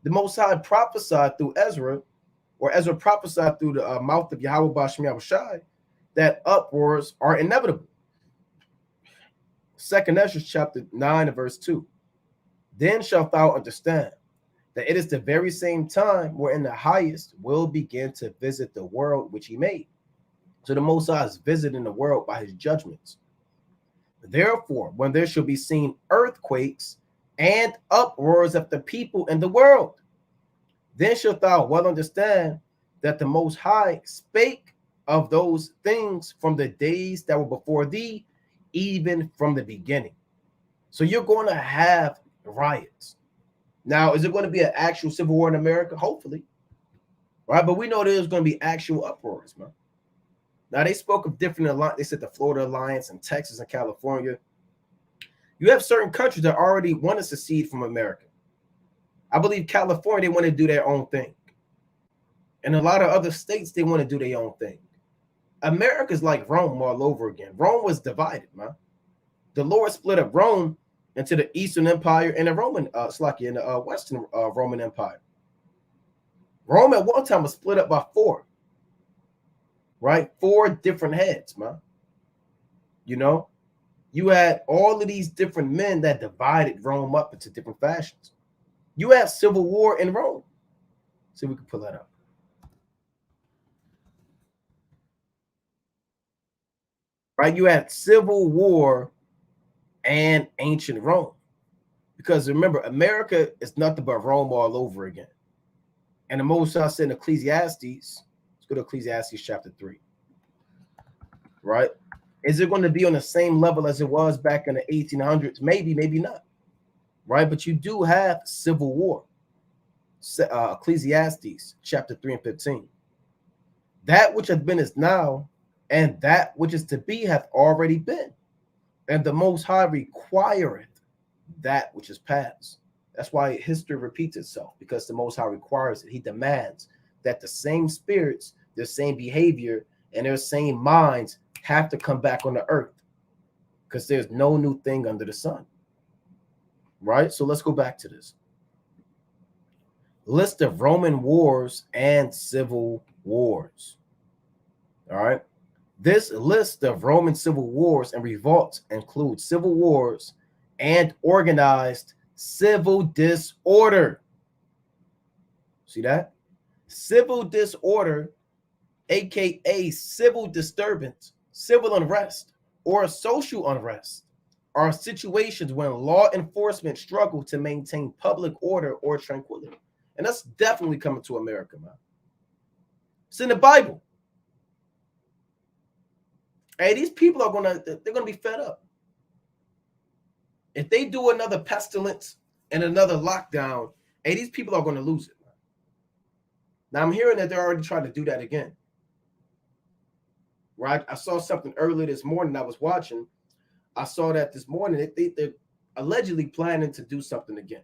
Speaker 1: The Most High prophesied through Ezra, or Ezra prophesied through the mouth of Yahweh Bashem Yahushai, that uproars are inevitable. 2nd Ezra chapter 9 and verse 2. Then shalt thou understand that it is the very same time wherein the highest will begin to visit the world which he made. So the Most High is visiting the world by his judgments. Therefore, when there shall be seen earthquakes and uproars of the people in the world, then shalt thou well understand that the Most High spake of those things from the days that were before thee, even from the beginning. So you're going to have riots. Now, is it going to be an actual civil war in America? Hopefully. Right? But we know there's going to be actual uproars, man. Now, they spoke of different alliances. They said the Florida Alliance and Texas and California. You have certain countries that already want to secede from America. I believe California, they want to do their own thing. And a lot of other states, they want to do their own thing. America's like Rome all over again. Rome was divided, man. The Lord split up Rome into the Eastern Empire and the Roman, and the Western Roman Empire. Rome at one time was split up by 4, right? 4 different heads, man. You know, you had all of these different men that divided Rome up into different fashions. You have civil war in Rome. See if we can pull that up. Right? You had civil war and ancient Rome. Because remember, America is nothing but Rome all over again. And the Most High said in Ecclesiastes, let's go to Ecclesiastes chapter 3. Right? Is it going to be on the same level as it was back in the 1800s? Maybe, maybe not. Right? But you do have civil war. Ecclesiastes chapter 3 and 15. That which has been is now, and that which is to be hath already been. And the Most High requireth that which is past. That's why history repeats itself, because the Most High requires it. He demands that the same spirits, their same behavior, and their same minds have to come back on the earth, because there's no new thing under the sun. Right? So let's go back to this. List of Roman wars and civil wars. All right. This list of Roman civil wars and revolts includes civil wars and organized civil disorder. See that? Civil disorder, aka civil disturbance, civil unrest, or social unrest, are situations when law enforcement struggle to maintain public order or tranquility. And that's definitely coming to America, man. It's in the Bible. Hey, these people are they're gonna be fed up. If they do another pestilence and another lockdown, hey, these people are gonna lose it, man. Now I'm hearing that they're already trying to do that again. Right? I saw something earlier this morning. I was watching. I saw that this morning. They're allegedly planning to do something again,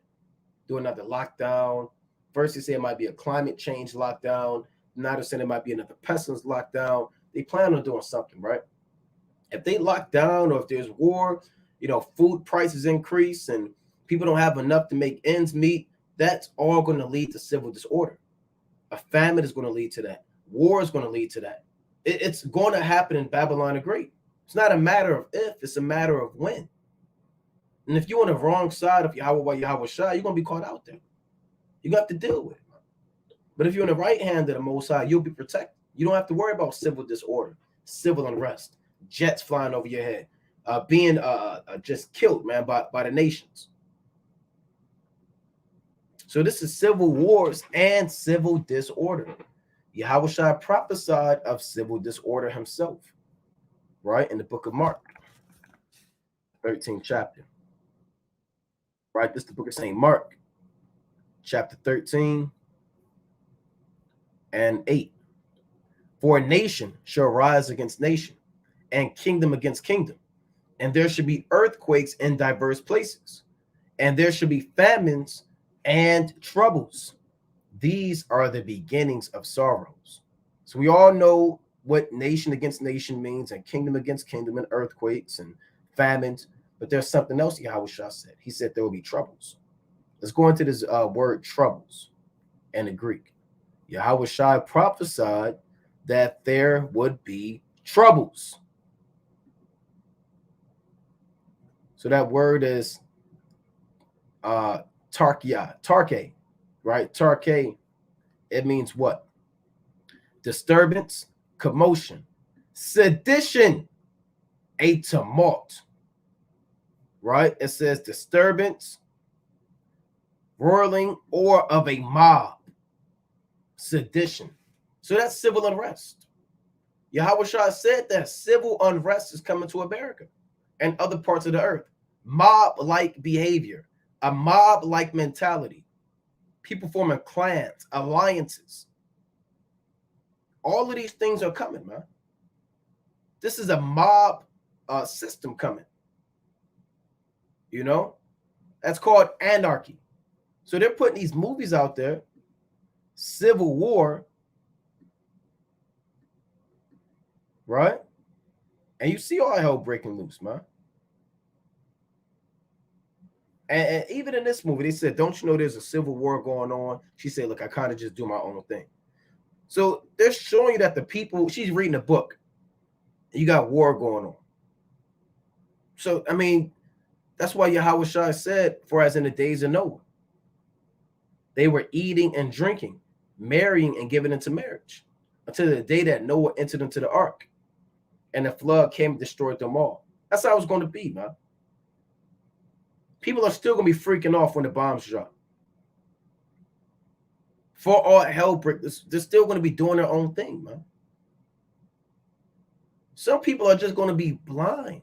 Speaker 1: do another lockdown. First, they say it might be a climate change lockdown. Now they're saying it might be another pestilence lockdown. They plan on doing something, right? If they lock down, or if there's war, food prices increase and people don't have enough to make ends meet, that's all going to lead to civil disorder. A famine is going to lead to that. War is going to lead to that. It's going to happen in Babylon the Great. It's not a matter of if, it's a matter of when. And if you're on the wrong side of Yahweh Shai, you're going to be caught out there. You got to deal with it. But if you're on the right hand of the Most High, you'll be protected. You don't have to worry about civil disorder, civil unrest, jets flying over your head, being just killed, man, by the nations. So this is civil wars and civil disorder. Yahweh Shai prophesied of civil disorder himself, right, in the book of Mark, 13th chapter. Right, this is the book of St. Mark, chapter 13 and 8. For a nation shall rise against nation, and kingdom against kingdom, and there should be earthquakes in diverse places, and there should be famines and troubles. These are the beginnings of sorrows. So we all know what nation against nation means, and kingdom against kingdom, and earthquakes and famines. But there's something else Yahweh Shai said. He said there will be troubles. Let's go into this word troubles in the Greek. Yahweh Shai prophesied that there would be troubles. So that word is tarke, right? Tarke, it means what? Disturbance, commotion, sedition, a tumult, right? It says disturbance, roiling, or of a mob, sedition. So that's civil unrest. Yahweh Shai said that civil unrest is coming to America and other parts of the earth. Mob-like behavior, a mob-like mentality, people forming clans, alliances. All of these things are coming, man. This is a mob system coming. You know, that's called anarchy. So they're putting these movies out there, civil war, right? And you see all hell breaking loose, man. And even in this movie, they said, don't you know there's a civil war going on? She said, look, I kind of just do my own thing. So they're showing you that the people, she's reading a book. You got war going on. So, I mean, that's why Yahweh Shai said, for as in the days of Noah, they were eating and drinking, marrying and giving into marriage until the day that Noah entered into the ark and the flood came and destroyed them all. That's how it's going to be, man. People are still going to be freaking off when the bombs drop. For all hell breaks, they're still going to be doing their own thing, man. Some people are just going to be blind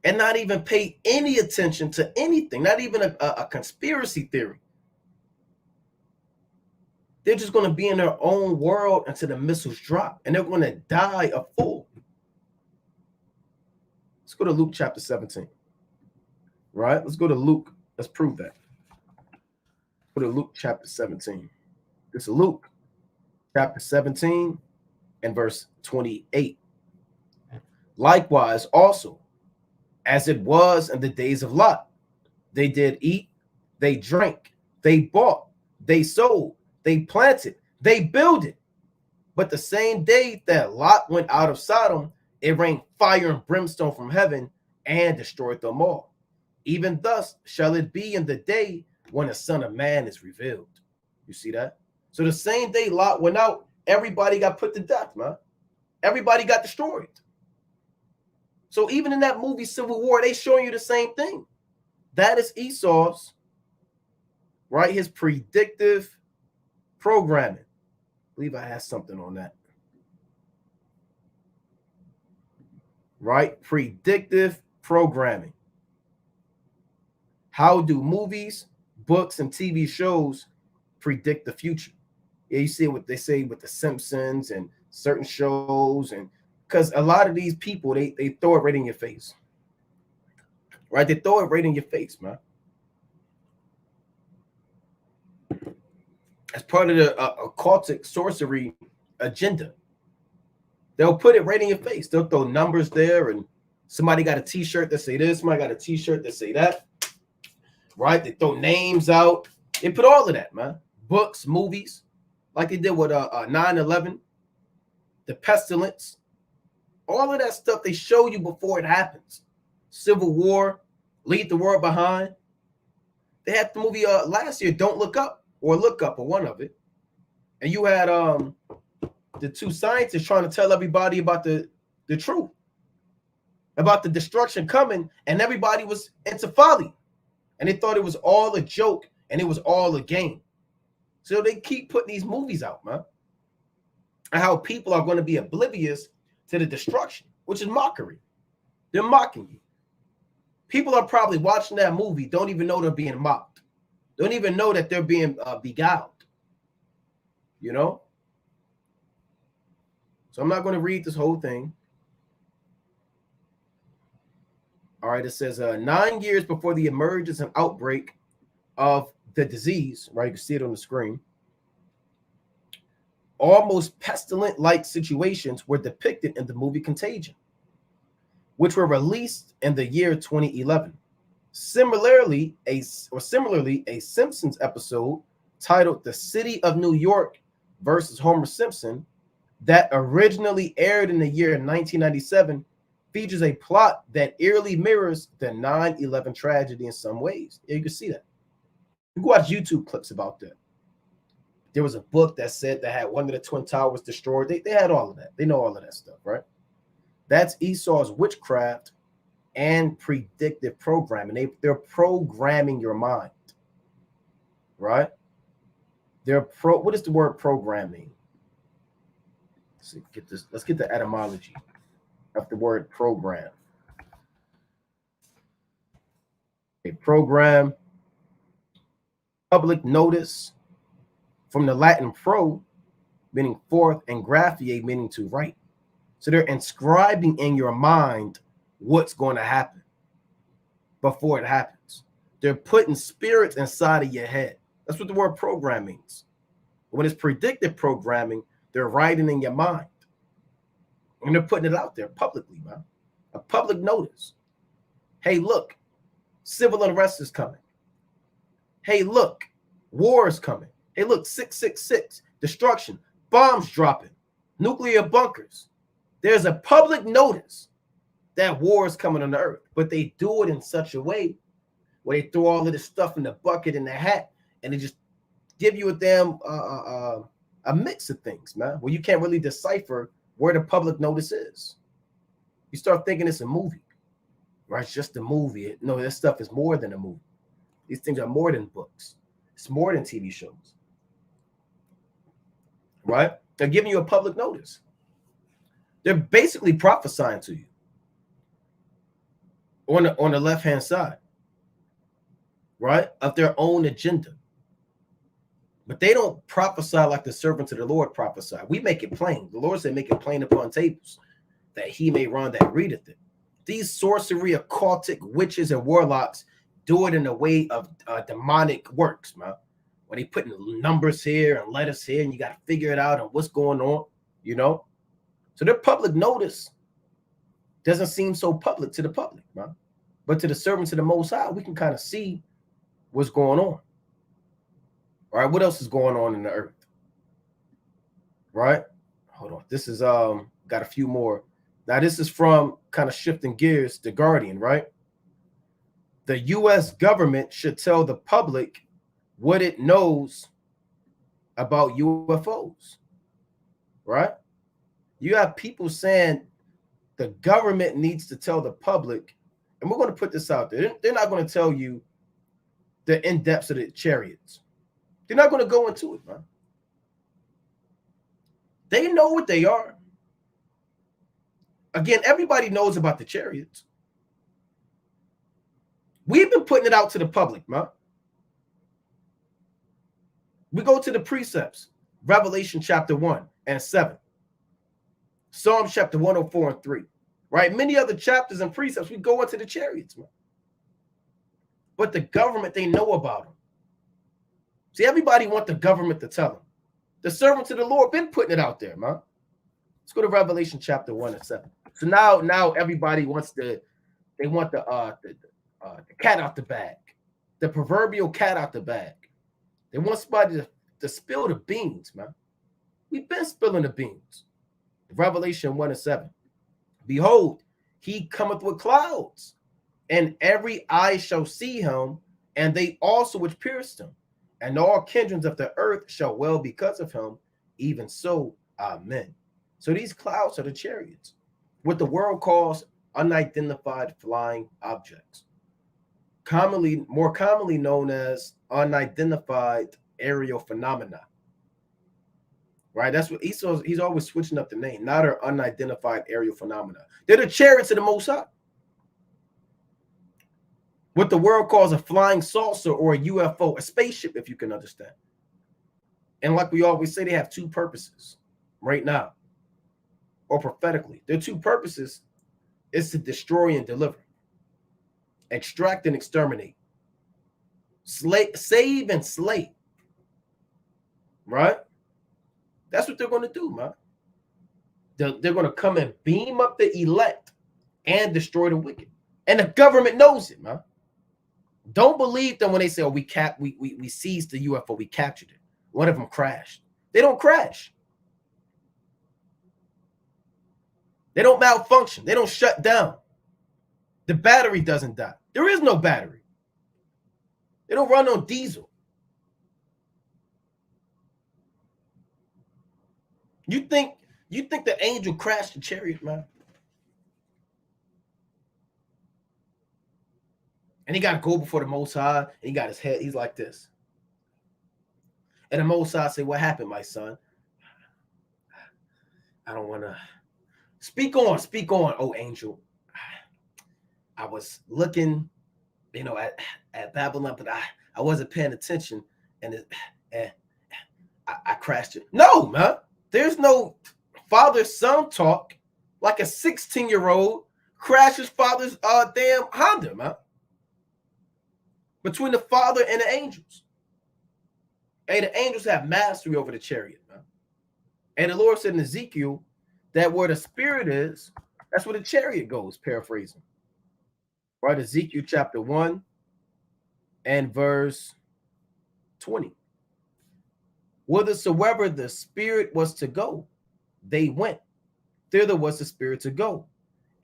Speaker 1: and not even pay any attention to anything, not even a conspiracy theory. They're just going to be in their own world until the missiles drop, and they're going to die a fool. Let's go to Luke chapter 17. Right? Let's go to Luke. Let's prove that. Go to Luke chapter 17. This is Luke chapter 17 and verse 28. Likewise, also, as it was in the days of Lot, they did eat, they drank, they bought, they sold, they planted, they builded. But the same day that Lot went out of Sodom, it rained fire and brimstone from heaven and destroyed them all. Even thus shall it be in the day when the Son of Man is revealed. You see that? So the same day Lot went out, everybody got put to death, man. Everybody got destroyed. So even in that movie Civil War, they showing you the same thing. That is Esau's, right? His predictive programming. I believe I had something on that. Right? Predictive programming. How do movies, books, and TV shows predict the future? Yeah, you see what they say with The Simpsons and certain shows, and because a lot of these people, they throw it right in your face. Right? They throw it right in your face, man. As part of the occultic sorcery agenda. They'll put it right in your face. They'll throw numbers there, and somebody got a t-shirt that say this, somebody got a t-shirt that say that. Right? They throw names out. They put all of that, man. Books, movies, like they did with 9/11, the pestilence, all of that stuff they show you before it happens. Civil War, Leave the World Behind. They had the movie last year, Don't Look Up, or Look Up, or one of it. And you had the two scientists trying to tell everybody about the truth, about the destruction coming, and everybody was into folly. And they thought it was all a joke and it was all a game. So they keep putting these movies out, man. And how people are going to be oblivious to the destruction, which is mockery. They're mocking you. People are probably watching that movie, don't even know they're being mocked. Don't even know that they're being beguiled. You know? So I'm not going to read this whole thing. All right, it says 9 years before the emergence and outbreak of the disease, right? You can see it on the screen. Almost pestilent-like situations were depicted in the movie Contagion, which were released in the year 2011. Similarly, a Simpsons episode titled "The City of New York versus Homer Simpson," that originally aired in the year 1997, features a plot that eerily mirrors the 9/11 tragedy in some ways. Yeah, you can see that. You can watch YouTube clips about that. There was a book that said that had one of the Twin Towers destroyed. They had all of that. They know all of that stuff, right? That's Esau's witchcraft and predictive programming. They're programming your mind, right? What is the word programming? Let's get the etymology of the word program. A program, public notice, from the Latin pro, meaning forth, and graphiate, meaning to write. So they're inscribing in your mind what's going to happen. before it happens. They're putting spirits inside of your head. That's what the word program means. When it's predictive programming, they're writing in your mind. And they're putting it out there publicly, man. A public notice. Hey, look, civil unrest is coming. Hey, look, war is coming. Hey, look, 666, destruction, bombs dropping, nuclear bunkers. There's a public notice that war is coming on the earth, but they do it in such a way where they throw all of this stuff in the bucket in the hat, and they just give you a damn a mix of things, man, where you can't really decipher where the public notice is. You start thinking it's a movie, right? It's just a movie. No, this stuff is more than a movie. These things are more than books. It's more than TV shows, right? They're giving you a public notice. They're basically prophesying to you on the left-hand side, right, of their own agenda. But they don't prophesy like the servants of the Lord prophesy. We make it plain. The Lord said, make it plain upon tables, that he may run that readeth it. These sorcery, occultic witches and warlocks do it in a way of demonic works, man. When they putting numbers here and letters here, and you got to figure it out and what's going on, you know? So their public notice doesn't seem so public to the public, man. But to the servants of the Most High, we can kind of see what's going on. All right, what else is going on in the earth? Right? Hold on. This is got a few more. Now, this is from kind of shifting gears, The Guardian, right? The U.S. government should tell the public what it knows about UFOs, right? You have people saying the government needs to tell the public, and we're going to put this out there. They're not going to tell you the in-depths of the chariots. They're not going to go into it, man. They know what they are. Again, everybody knows about the chariots. We've been putting it out to the public, man. We go to the precepts, Revelation chapter 1 and 7, Psalm chapter 104 and 3, right? Many other chapters and precepts, we go into the chariots, man. But the government, they know about them. See, everybody wants the government to tell them. The servants of the Lord been putting it out there, man. Let's go to Revelation chapter 1 and 7. So now everybody wants the cat out the bag, the proverbial cat out the bag. They want somebody to spill the beans, man. We've been spilling the beans. Revelation 1 and 7. Behold, he cometh with clouds, and every eye shall see him, and they also which pierced him, and all kindreds of the earth shall wail because of him. Even so, amen. So these clouds are the chariots, what the world calls unidentified flying objects, more commonly known as unidentified aerial phenomena. Right? That's what he's always switching up the name. Not our unidentified aerial phenomena. They're the chariots of the Most High. What the world calls a flying saucer or a UFO, a spaceship, if you can understand. And like we always say, they have two purposes right now, or prophetically. Their two purposes is to destroy and deliver, extract and exterminate, save and slay. Right? That's what they're going to do, man. They're going to come and beam up the elect and destroy the wicked. And the government knows it, man. Don't believe them when they say, oh, we seized the UFO, we captured it. One of them crashed. They don't crash. They don't malfunction. They don't shut down. The battery doesn't die. There is no battery. They don't run on diesel. You think the angel crashed the chariot, man? And he got to go before the Most High, and he got his head, he's like this. And the Most High say, what happened, my son? I don't want to. Speak on, oh angel. I was looking, at Babylon, but I wasn't paying attention, and I crashed it. No, man. There's no father-son talk like a 16-year-old crashes father's damn Honda, man. between the Father and the angels. Hey, the angels have mastery over the chariot, man. And the Lord said in Ezekiel that where the spirit is, that's where the chariot goes, paraphrasing. Right? Ezekiel chapter 1 and verse 20. Whithersoever the spirit was to go, they went. Thither was the spirit to go.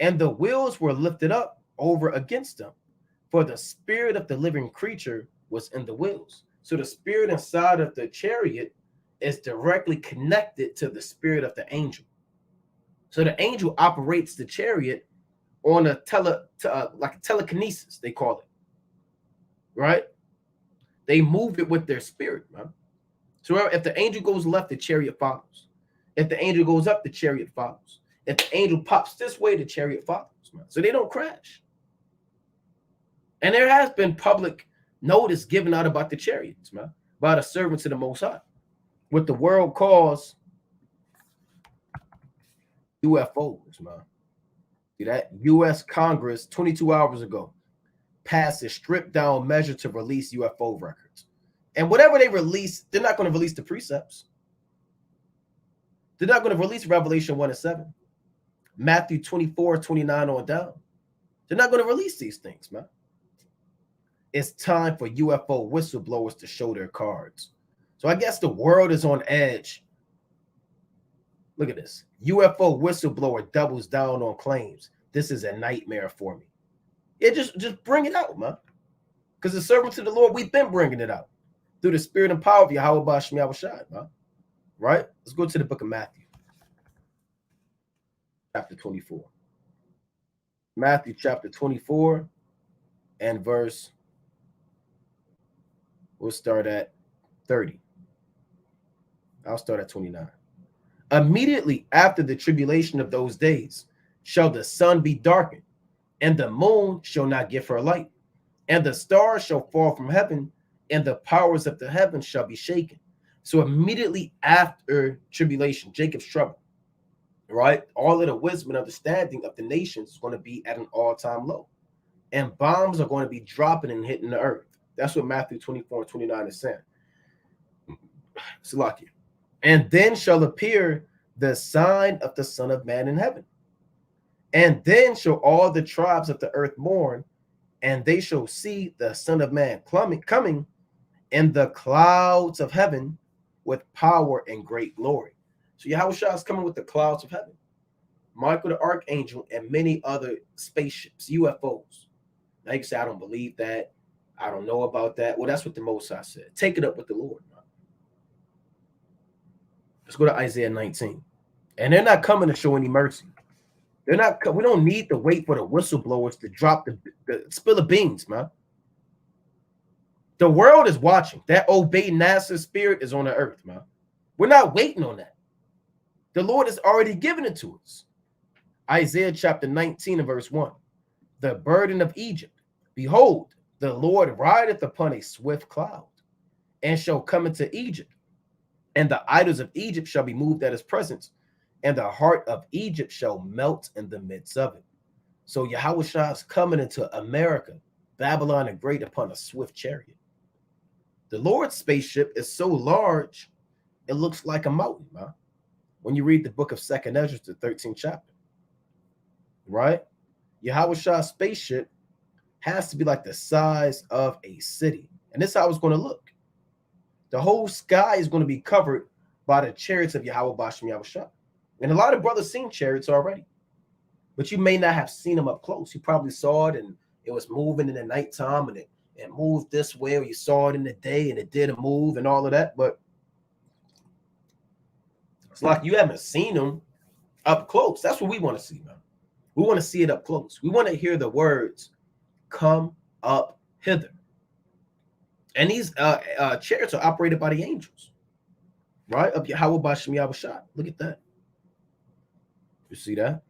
Speaker 1: And the wheels were lifted up over against them. For the spirit of the living creature was in the wheels. So the spirit inside of the chariot is directly connected to the spirit of the angel. So the angel operates the chariot on a like telekinesis, they call it. Right? They move it with their spirit, man. So if the angel goes left, the chariot follows. If the angel goes up, the chariot follows. If the angel pops this way, the chariot follows, man. So they don't crash. And there has been public notice given out about the chariots, man, by the servants of the Most High. What the world calls UFOs, man. See that? U.S. Congress 22 hours ago passed a stripped down measure to release UFO records. And whatever they release, they're not going to release the precepts. They're not going to release Revelation 1 and 7, Matthew 24, 29 on down. They're not going to release these things, man. It's time for UFO whistleblowers to show their cards. So I guess the world is on edge. Look at this. UFO whistleblower doubles down on claims. This is a nightmare for me. It just bring it out, man. Because the servants of the Lord, we've been bringing it out through the spirit and power of Yahweh Bashim Yahushua, man. Right? Let's go to the book of Matthew, chapter 24. Matthew chapter 24 and verse, we'll start at 30. I'll start at 29. Immediately after the tribulation of those days shall the sun be darkened, and the moon shall not give her light, and the stars shall fall from heaven, and the powers of the heavens shall be shaken. So immediately after tribulation, Jacob's trouble, right? All of the wisdom and understanding of the nations is going to be at an all-time low. And bombs are going to be dropping and hitting the earth. That's what Matthew 24 and 29 is saying. Salakia. And then shall appear the sign of the Son of Man in heaven. And then shall all the tribes of the earth mourn, and they shall see the Son of Man coming in the clouds of heaven with power and great glory. So Yahushua is coming with the clouds of heaven. Michael the Archangel and many other spaceships, UFOs. Now you can say, I don't believe that. I don't know about that. Well, that's what the Most High said. Take it up with the Lord. Let's go to Isaiah 19. And they're not coming to show any mercy. They're not. We don't need to wait for the whistleblowers to drop the spill of beans, man. The world is watching. That obey NASA spirit is on the earth, man. We're not waiting on that. The Lord has already given it to us. Isaiah chapter 19 and verse 1. The burden of Egypt. Behold, the Lord rideth upon a swift cloud, and shall come into Egypt. And the idols of Egypt shall be moved at his presence, and the heart of Egypt shall melt in the midst of it. So Yahushua is coming into America, Babylon the Great, upon a swift chariot. The Lord's spaceship is so large, it looks like a mountain, man. When you read the book of 2nd Ezra, the 13th chapter, right? Yahushua's spaceship has to be like the size of a city. And this is how it's going to look. The whole sky is going to be covered by the chariots of Yahweh Bashim Yahushua. And a lot of brothers seen chariots already, but you may not have seen them up close. You probably saw it and it was moving in the nighttime and it moved this way, or you saw it in the day and it didn't move and all of that. But it's like you haven't seen them up close. That's what we want to see, man. We want to see it up close. We want to hear the words, come up hither. And these chariots are operated by the angels, right? Of Yahweh Bashim Yahushua. Look at that. You see that?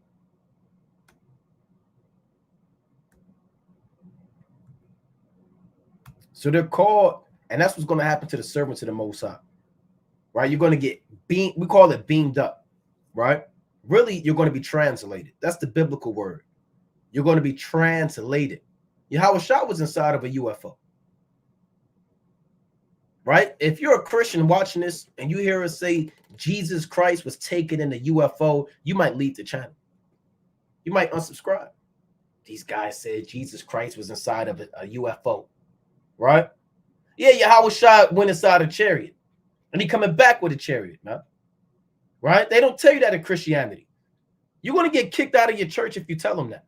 Speaker 1: So they're called, and that's what's going to happen to the servants of the Most High, right? You're going to get beamed, we call it beamed up, right? Really, you're going to be translated. That's the biblical word. You're going to be translated. Yahushua was inside of a UFO. right? If you're a Christian watching this and you hear us say Jesus Christ was taken in a UFO, you might leave the channel. You might unsubscribe. These guys said Jesus Christ was inside of a UFO, right? Yeah, Yahweh Shai went inside a chariot, and he coming back with a chariot, man. Right? They don't tell you that in Christianity. You're going to get kicked out of your church if you tell them that.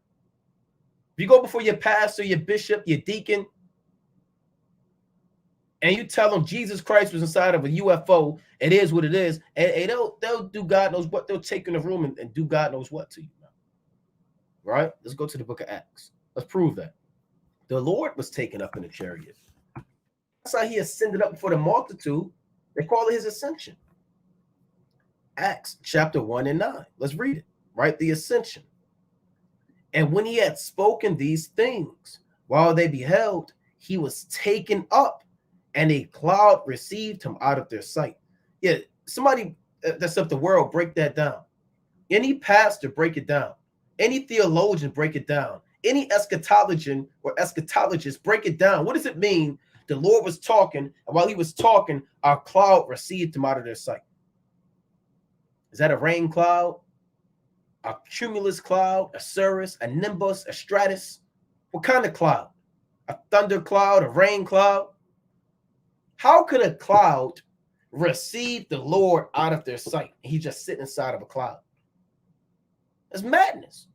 Speaker 1: If you go before your pastor, your bishop, your deacon, and you tell them Jesus Christ was inside of a UFO, it is what it is, and they'll do God knows what. They'll take in the room and do God knows what to you. Right? Let's go to the book of Acts. Let's prove that. The Lord was taken up in a chariot. That's how he ascended up before the multitude. They call it his ascension. Acts chapter 1 and 9. Let's read it. Right? The ascension. And when he had spoken these things, while they beheld, he was taken up, and a cloud received him out of their sight. Yeah, somebody that's of the world, break that down. Any pastor, break it down. Any theologian, break it down. Any eschatologian or eschatologist, break it down. What does it mean? The Lord was talking, and while he was talking, our cloud received him out of their sight. Is that a rain cloud? A cumulus cloud? A cirrus? A nimbus? A stratus? What kind of cloud? A thunder cloud? A rain cloud? How could a cloud receive the Lord out of their sight? He just sitting inside of a cloud. It's madness.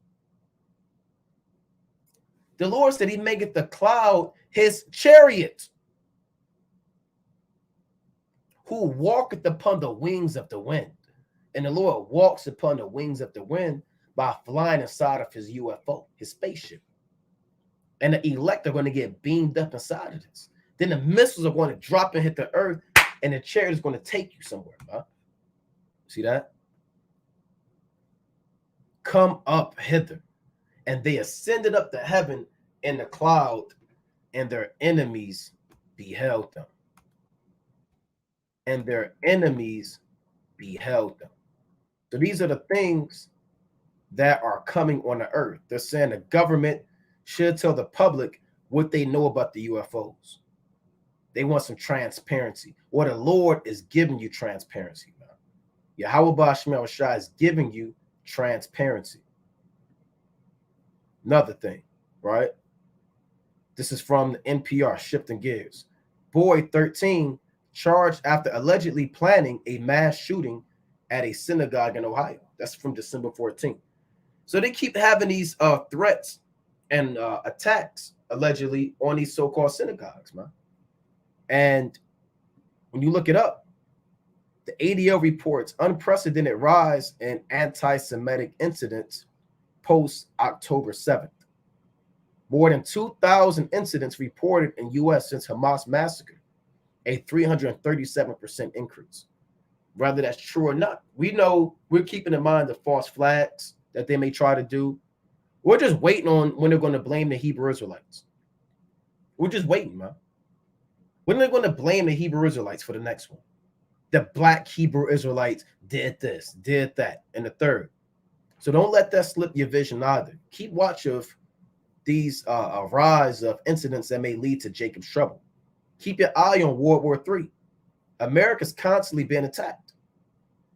Speaker 1: The Lord said he maketh the cloud his chariot, who walketh upon the wings of the wind. And the Lord walks upon the wings of the wind by flying inside of his UFO, his spaceship. And the elect are going to get beamed up inside of this. Then the missiles are going to drop and hit the earth, and the chariot is going to take you somewhere. Huh? See that? Come up hither. And they ascended up to heaven in the cloud, and their enemies beheld them. And their enemies beheld them. So these are the things that are coming on the earth. They're saying the government should tell the public what they know about the UFOs. They want some transparency. Or the Lord is giving you transparency. Now. Yahweh Ba'Shem Shai is giving you transparency. Another thing, right? This is from the NPR, shifting gears. Boy 13 charged after allegedly planning a mass shooting at a synagogue in Ohio. That's from December 14th. So they keep having these threats and attacks allegedly on these so-called synagogues, man. And when you look it up, the ADL reports unprecedented rise in anti-Semitic incidents post-October 7th. More than 2,000 incidents reported in U.S. since Hamas massacre, a 337% increase. Whether that's true or not, we know we're keeping in mind the false flags that they may try to do. We're just waiting on when they're going to blame the Hebrew Israelites. We're just waiting, man. When are they going to blame the Hebrew Israelites for the next one? The black Hebrew Israelites did this, did that, and the third. So don't let that slip your vision either. Keep watch of these a rise of incidents that may lead to Jacob's trouble. Keep your eye on World War III. America's constantly being attacked.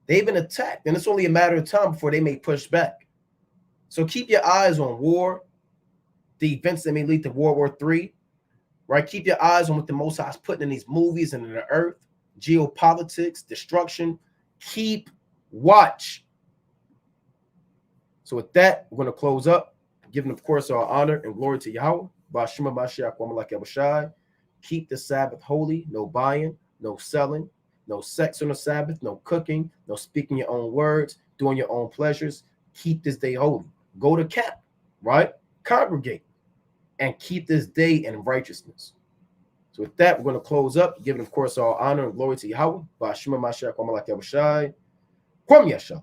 Speaker 1: They've been attacked, and it's only a matter of time before they may push back. So keep your eyes on war, the events that may lead to World War III, right? Keep your eyes on what the Most High is putting in these movies and in the earth, geopolitics, destruction. Keep watch. So with that, we're going to close up, giving, of course, our honor and glory to Yahweh. Ba'Shema Mashiach Wamalak Yabushai. Keep the Sabbath holy, no buying, no selling, no sex on the Sabbath, no cooking, no speaking your own words, doing your own pleasures. Keep this day holy. Go to camp, right? Congregate and keep this day in righteousness. So with that, we're going to close up, giving, of course, our honor and glory to Yahweh. Ba'Shema Mashiach Wamalak Yabushai. Kwam Yasha.